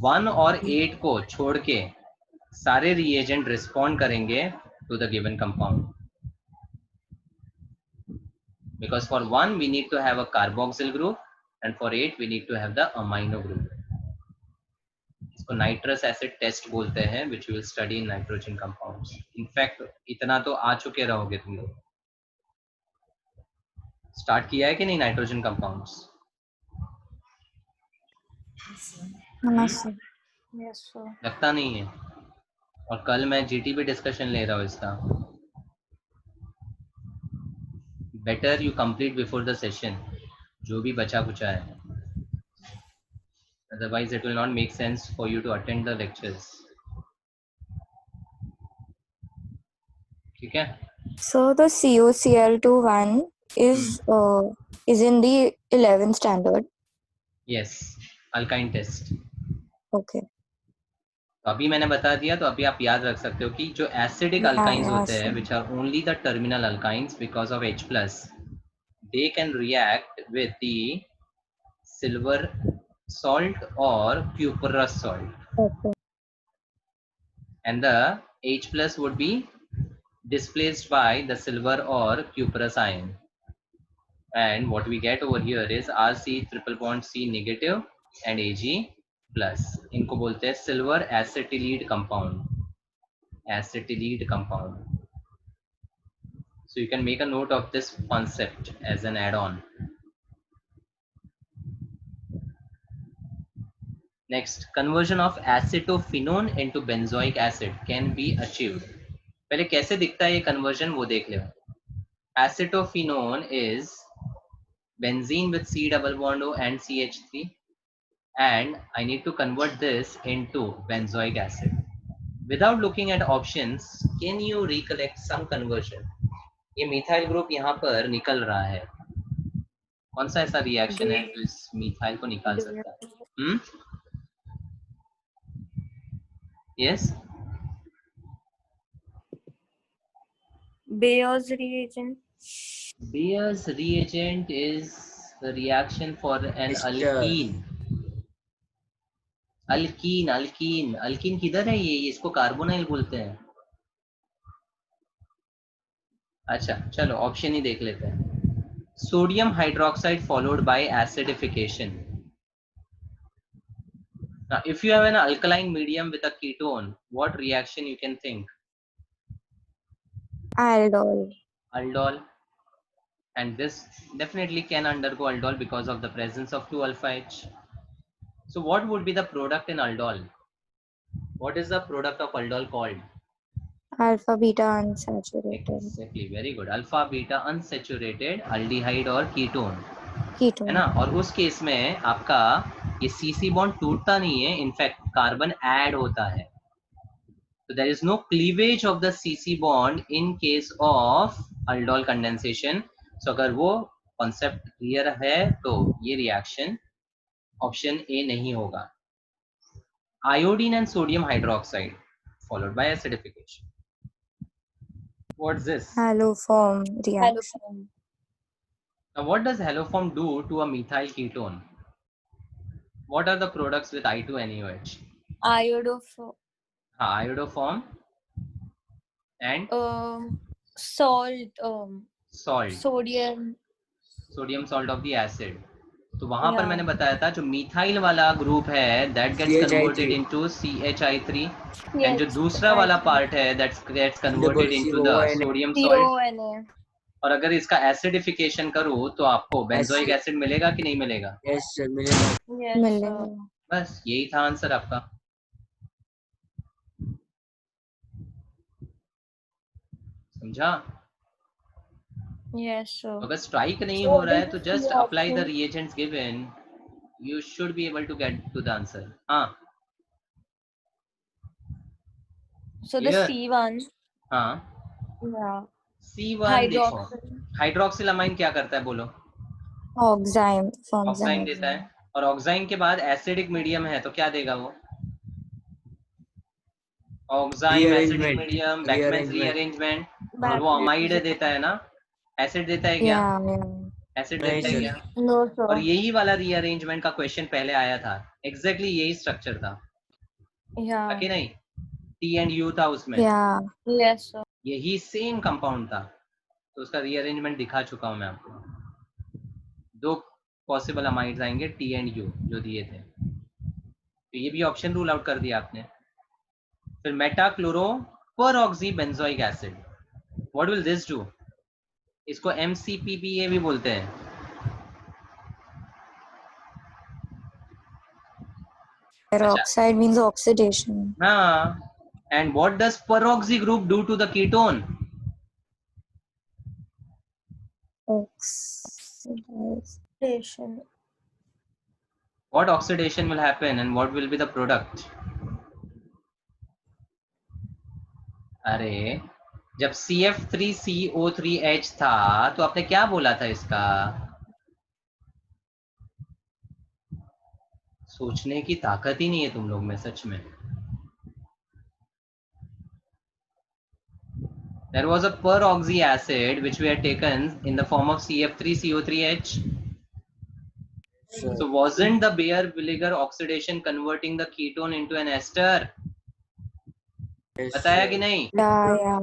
1 और 8 को छोड़ के सारे रिएजेंट रिस्पॉन्ड करेंगे to the given compound. Because for 1 we need to have a carboxyl group and for 8 we need to have the amino group. इसको नाइट्रस एसिड टेस्ट बोलते हैं, which we will study in nitrogen compounds. In fact इतना तो आ चुके रहोगे तुम लोग. Start किया है कि नहीं nitrogen compounds? Yes, sir. Yes, sir. Yes, sir. लगता नहीं है. और कल मैं जीटीबी डिस्कशन ले रहा हूँ इसका. Better you complete before the session जो भी बचा कुचा है. Otherwise it will not make sense for you to attend the lectures. ठीक है? So the COCl2 one is in the 11th standard. Yes, alkyne test. Okay. तो अभी मैंने बता दिया, तो अभी आप याद रख सकते हो कि जो एसिडिक Yeah, अल्काइंस yeah, होते हैं, sir. which are only the terminal alkynes because of H+, they can react with the silver salt or cuprous salt, Okay. and the H+ would be displaced by the silver or cuprous ion. And what we get over here is Rc triple bond C negative and Ag plus. इनको बोलते हैं silver acetylide compound. Acetylide compound. So you can make a note of this concept as an add-on. Next, conversion of acetophenone into benzoic acid can be achieved. पहले कैसे दिखता है ये conversion वो देख लो. Acetophenone is benzene with C double bond O and CH3, and I need to convert this into benzoic acid. Without looking at options, can you recollect some conversion? ये methyl group यहाँ पर निकल रहा है. कौन सा ऐसा रिएक्शन है जो इस मिथाइल को निकाल सकता है? Yes. Bayer's reagent. Bayer's reagent is the reaction for an Ester. alkene. Alkyne किधर है? ये इसको कार्बोनाइल बोलते हैं. अच्छा चलो ऑप्शन ही देख लेते हैं. Sodium hydroxide followed by acidification. Now if you have an alkaline medium with a ketone, what reaction you can think? Aldol. Aldol. And this definitely can undergo aldol because of the presence of 2-alpha H. So what would be the product in aldol? What is the product of aldol called? Alpha beta unsaturated. Exactly, very good. Alpha beta unsaturated aldehyde और ketone, Ketone. है ना. और उस case में आपका ये CC bond टूटता नहीं है, इनफैक्ट कार्बन ऐड होता है. So there is no cleavage of the CC bond in case of aldol condensation. So अगर वो कॉन्सेप्ट क्लियर है तो ये रिएक्शन ऑप्शन ए नहीं होगा. Iodine and sodium hydroxide followed by acidification. What's this? Haloform reaction. Haloform. Now what does haloform do to a methyl ketone? What are the products with I2NaOH? Iodoform. Iodoform and Salt. salt. Sodium salt of the acid. तो वहां पर Yeah. मैंने बताया था जो methyl वाला group है that gets CHI3. converted into CHI3, and जो CH3. दूसरा वाला पार्ट है that gets converted into the CONA. sodium salt. CONA. और अगर इसका एसिडिफिकेशन करूँ तो आपको बेंजोइक एसिड मिलेगा कि नहीं मिलेगा? यस सर मिलेगा। Yes, sir. मिलेगा। बस यही था आंसर आपका। समझा? Yes, sir. अगर स्ट्राइक नहीं So हो what रहा है is तो the just C apply the option? Reagents given, you should be able to get to the answer. हाँ So the क्लियर? C1, हाँ yeah, C1 देखो, hydroxyl. हाइड्रोक्सिल अमाइन क्या करता है बोलो? ऑक्साइम फॉर्म्स ऑक्साइन देता है, और ऑक्साइन के बाद एसिडिक मीडियम है तो क्या देगा वो? Oxime acidic Rearrangement. Medium, Beckmann's rearrangement, और वो अमाइड देता है ना, एसिड देता है क्या? या एसिड नहीं देता है सर। क्या? No, और sir. यही वाला रीअरेंजमेंट का क्वेश्चन पहले आया था, एग्जैक्टली यही स्ट्रक्चर था Yeah. कि नहीं? टी एंड यू था उसमें, या Yes, sir. यही सेम कंपाउंड था, तो उसका रीअरेंजमेंट दिखा चुका हूं मैं आपको। दो पॉसिबल अमाइड्स आएंगे टी एंड यू जो दिए थे, तो ये भी ऑप्शन रूल आउट कर दिया आपने। फिर मेटा क्लोरो पर oxy benzoic acid, what will this do? इसको MCPPA भी बोलते हैं। peroxide means oxidation. हाँ, and what does peroxy group do to the ketone? Oxidation. What oxidation will happen and what will be the product? अरे जब CF3CO3H था तो आपने क्या बोला था इसका? सोचने की ताकत ही नहीं है तुम लोग में सच में। There was a peroxy acid which we had taken in the form of CF3CO3H. Sir. So wasn't the Bayer vinegar oxidation converting the ketone into an ester? Yes, बताया sir. कि नहीं? या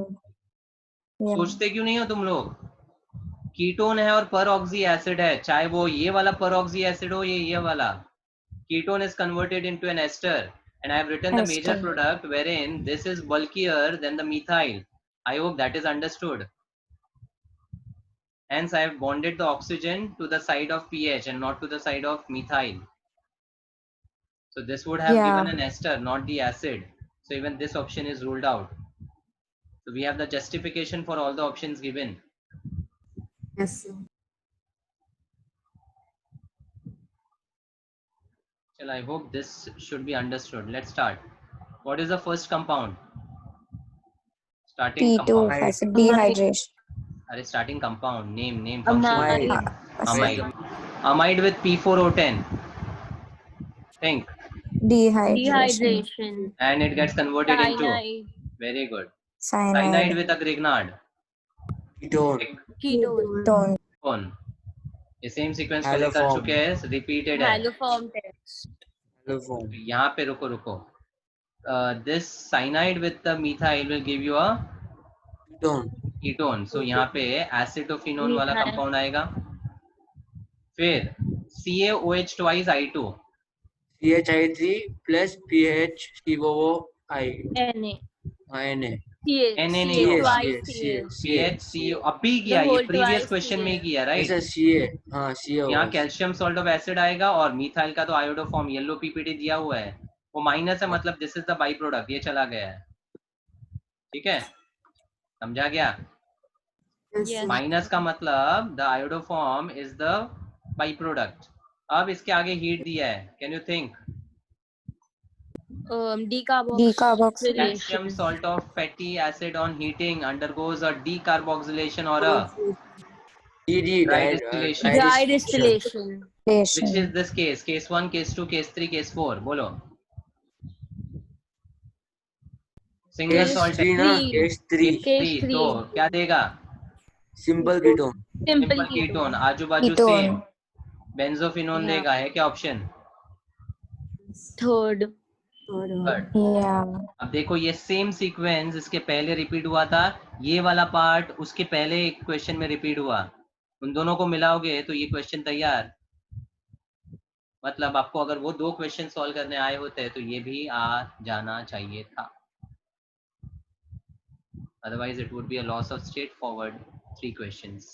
सोचते क्यों नहीं हो तुम लोग? कीटोन है और peroxy acid है, चाहे वो ये वाला peroxy acid हो ये वाला, ketone is converted into an ester, and I have written the major Ester. product wherein this is bulkier than the methyl. I hope that is understood. Hence I have bonded the oxygen to the side of pH and not to the side of methyl. So this would have given an ester, not the acid. So even this option is ruled out. So we have the justification for all the options given. Yes, sir. Well, I hope this should be understood. Let's start. What is the first compound? Starting P2 compound. acid dehydration. Are starting compound. Name function. Amide. Amide. Amide with P4O10. Think. Dehydration. Dehydration. And it gets converted into. Cyanide. Very good. Cyanide. Cyanide with a Grignard. Ketone. Ketone. Ketone. ये same sequence पहले कर Haloform. चुके हैं, repeated है। Haloform test. Haloform. यहाँ पे रुको। This cyanide with the methyl will give you a Ketone. ketone. So यहाँ पे acetophenone वाला Methyl. कंपाउंड आएगा। फिर CaOH twice I2. CHI3 plus PHCOOI. Na. Na. Na नहीं होगा। CHCO अभी किया, ये प्रीवियस क्वेश्चन में ही किया, राइट? ऐसा CA, हाँ CA यहाँ होगा। कैल्शियम सॉल्ट ऑफ एसिड आएगा और मिथाइल का तो आयोडोफॉर्म येलो पीपीटी दिया हुआ है, वो माइनस है, मतलब this is the by product, ये चला गया है। ठीक है, समझा गया? Yes. माइनस का मतलब the iodoform is the by product. अब इसके आगे हीट दिया है, can you think? Decarboxylation. Calcium salt of fatty acid on heating undergoes a decarboxylation or a dry distillation. Dry distillation. Which is this case? Case 1, case 2, case 3, case 4. बोलो। Single salt Case 3 ना, Case 3. Case 3. तो क्या देगा? Simple ketone. Simple ketone, आजू बाजू Ketone. Same. Benzophenone Yeah. देगा, है क्या ऑप्शन? Third. थर्ड। Yeah. अब देखो ये सेम सीक्वेंस इसके पहले रिपीट हुआ था, ये वाला पार्ट उसके पहले एक क्वेश्चन में रिपीट हुआ, उन दोनों को मिलाओगे तो ये क्वेश्चन तैयार। मतलब आपको अगर वो दो क्वेश्चन सॉल्व करने आए होते तो ये भी आ जाना चाहिए था, otherwise it would be a loss of straight forward 3 questions.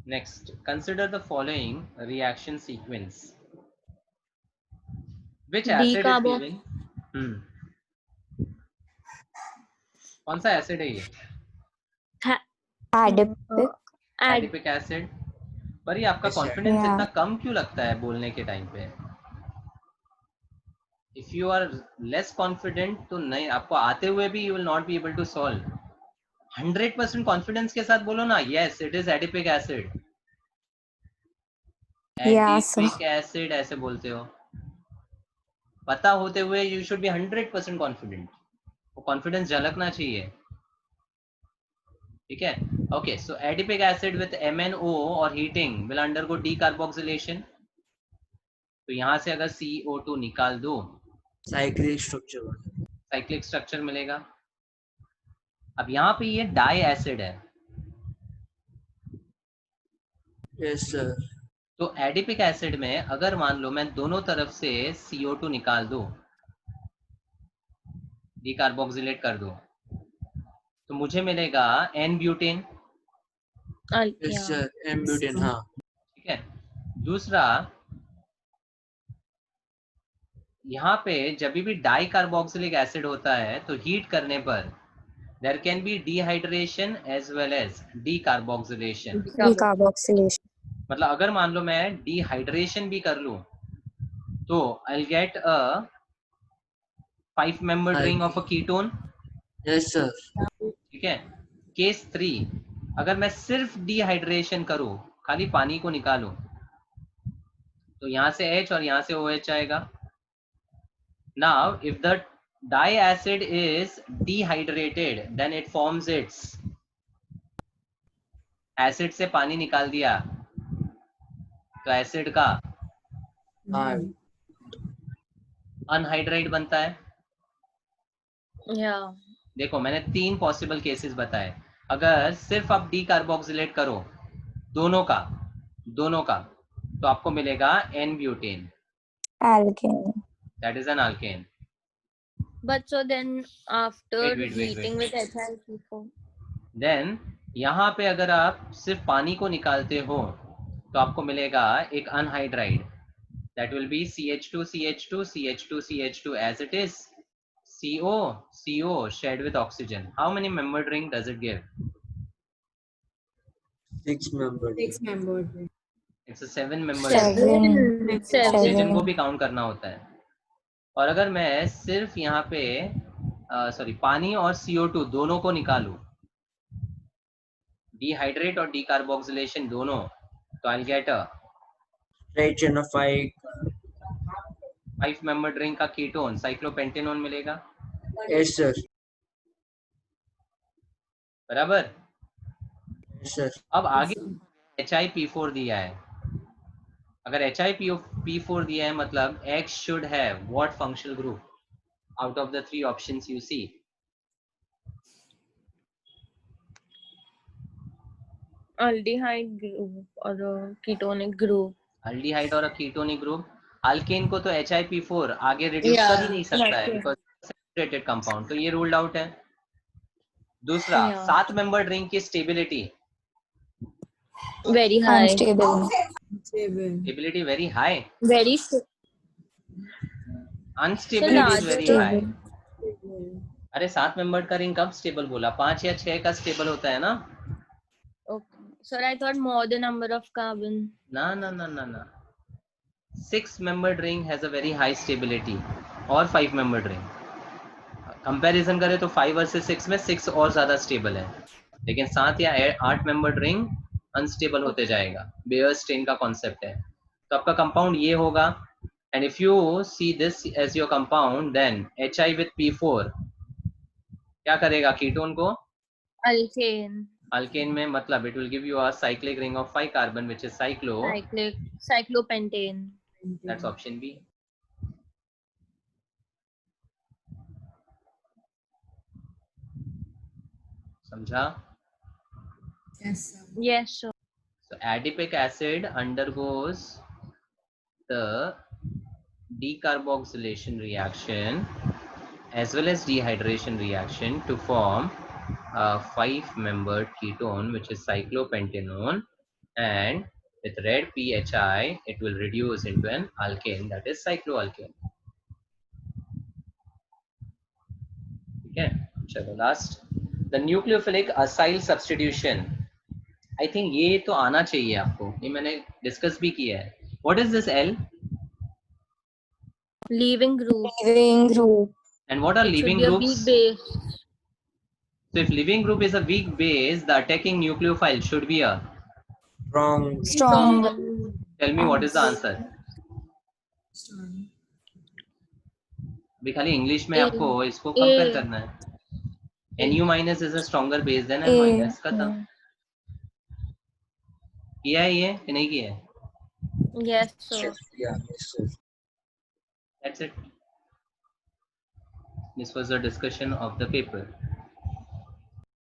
Next, consider the following reaction sequence. Which acid is Decarbo- given? कौन सा acid है ये? Adipic. Adipic acid. पर ये आपका Yes, sir. Confidence Yeah. इतना कम क्यों लगता है बोलने के टाइम पे? If you are less confident तो नहीं, आपको आते हुए भी you will not be able to solve. 100% confidence के साथ बोलो ना, yes it is adipic acid. Yeah, sir. Adipic acid ऐसे बोलते हो, पता होते हुए you should be 100% confident. वो कॉन्फिडेंस झलकना चाहिए, ठीक है? Okay, so adipic acid with MnO और heating will undergo decarboxylation. तो यहाँ से अगर CO2 निकाल दो, साइक्लिक स्ट्रक्चर साइक्लिक स्ट्रक्चर मिलेगा. अब यहाँ पे ये डाई एसिड है, यस सर. तो एडिपिक एसिड में अगर मान लो मैं दोनों तरफ से CO2 निकाल दूं, डिकार्बोक्सिलेट कर दूं, तो मुझे मिलेगा n butane. Yes sir. M butane. हाँ. ठीक है. दूसरा, यहाँ पे जब भी डाई कार्बोक्सिलिक एसिड होता है तो हीट करने पर there can be dehydration as well as decarboxylation. Decarboxylation. मतलब अगर मान लो मैं डिहाइड्रेशन भी कर लूं तो I get a 5 membered ring of a ketone. Yes sir. ठीक है. केस 3, अगर मैं सिर्फ डिहाइड्रेशन करूं, खाली पानी को निकालूं, तो यहां से H और यहां से OH आएगा. Now if the di acid is dehydrated then it forms it's, acid से पानी निकाल दिया तो एसिड का हाँ. अनहाइड्राइड बनता है. Yeah. देखो मैंने 3 पॉसिबल केसेस बताए. अगर सिर्फ आप डीकार्बोक्सिलेट करो दोनों का तो आपको मिलेगा n butane. Alkane. That is an alkane. But so then after Wait. heating with HIC4. Then यहाँ पे अगर आप सिर्फ पानी को निकालते हो तो आपको मिलेगा एक anhydride. That will B CH2 CH2 CH2 CH2 as it is. CO shared with oxygen. How many membered ring does it give? 6 member. 6 membered. It's a 7 membered ring. Seven. Oxygen को Seven. भी count करना होता है. और अगर मैं सिर्फ यहाँ पे पानी और CO2 दोनों को निकालूं, डिहाइड्रेट और डीकार्बोक्सिलेशन दोनों, तो I get a Right chain of 5. 5 membered ring का कीटोन साइक्लोपेंटेनोन मिलेगा. Yes sir. बराबर. Yes sir. अब आगे HiP4 दिया है. अगर HiP4 दिया है मतलब X should have what functional group out of the 3 options you see? Aldehyde group or a ketonic group. Aldehyde और कीटोनिक ग्रुप. अल्केन को तो HiP4 आगे रिड्यूस Yeah, कर ही नहीं सकता है okay. बिकॉज सेपरेटेड कंपाउंड, तो ये रूल्ड आउट है. दूसरा, Yeah. 7 मेंबर्ड रिंग की stability Very high. Unstable. Stable. Stability very high. Very unstability is very high. Stable. अरे 7 मेंबर्ड का रिंग कब स्टेबल बोला? 5 या 6 का स्टेबल होता है ना. okay. Sir, I thought more the number of carbon. ना. 6 membered ring has a very high stability और 5 membered ring. कंपैरिजन करें तो 5 वर्सेस 6 में 6 और ज्यादा स्टेबल है, लेकिन 7 या 8 membered ring अनस्टेबल होते जाएगा. बेयर स्टेन का कॉन्सेप्ट है. तो आपका कंपाउंड ये होगा. And if you see this as your compound then Hi with P4 क्या करेगा? कीटोन को Alkane. अल्केन में, मतलब it will give you a cyclic ring of 5 carbon which is cyclo. Cyclopentane. That's option B. समझा? Yes, sir. Yes, sir. So adipic acid undergoes the decarboxylation reaction as well as dehydration reaction to form a 5-membered ketone, which is cyclopentanone, and with red PHI, it will reduce into an alkane, that is cycloalkane. Okay, chalo last. The nucleophilic acyl substitution. I think ये तो आना चाहिए आपको, ये मैंने discuss भी किया है. What is this L? Leaving group. Leaving group. And what are It should leaving be a groups? weak base. So if leaving group is a weak base, the attacking nucleophile should be a. Strong. Strong. Tell me what is the answer? Strong. अभी खाली English में A. आपको इसको compare A. करना है. Nu minus is a stronger base than N A. minus. खत्म. किया है ये कि नहीं किया है? Yes, sir. Yeah. Yes, sir. That's it. This was the discussion of the paper.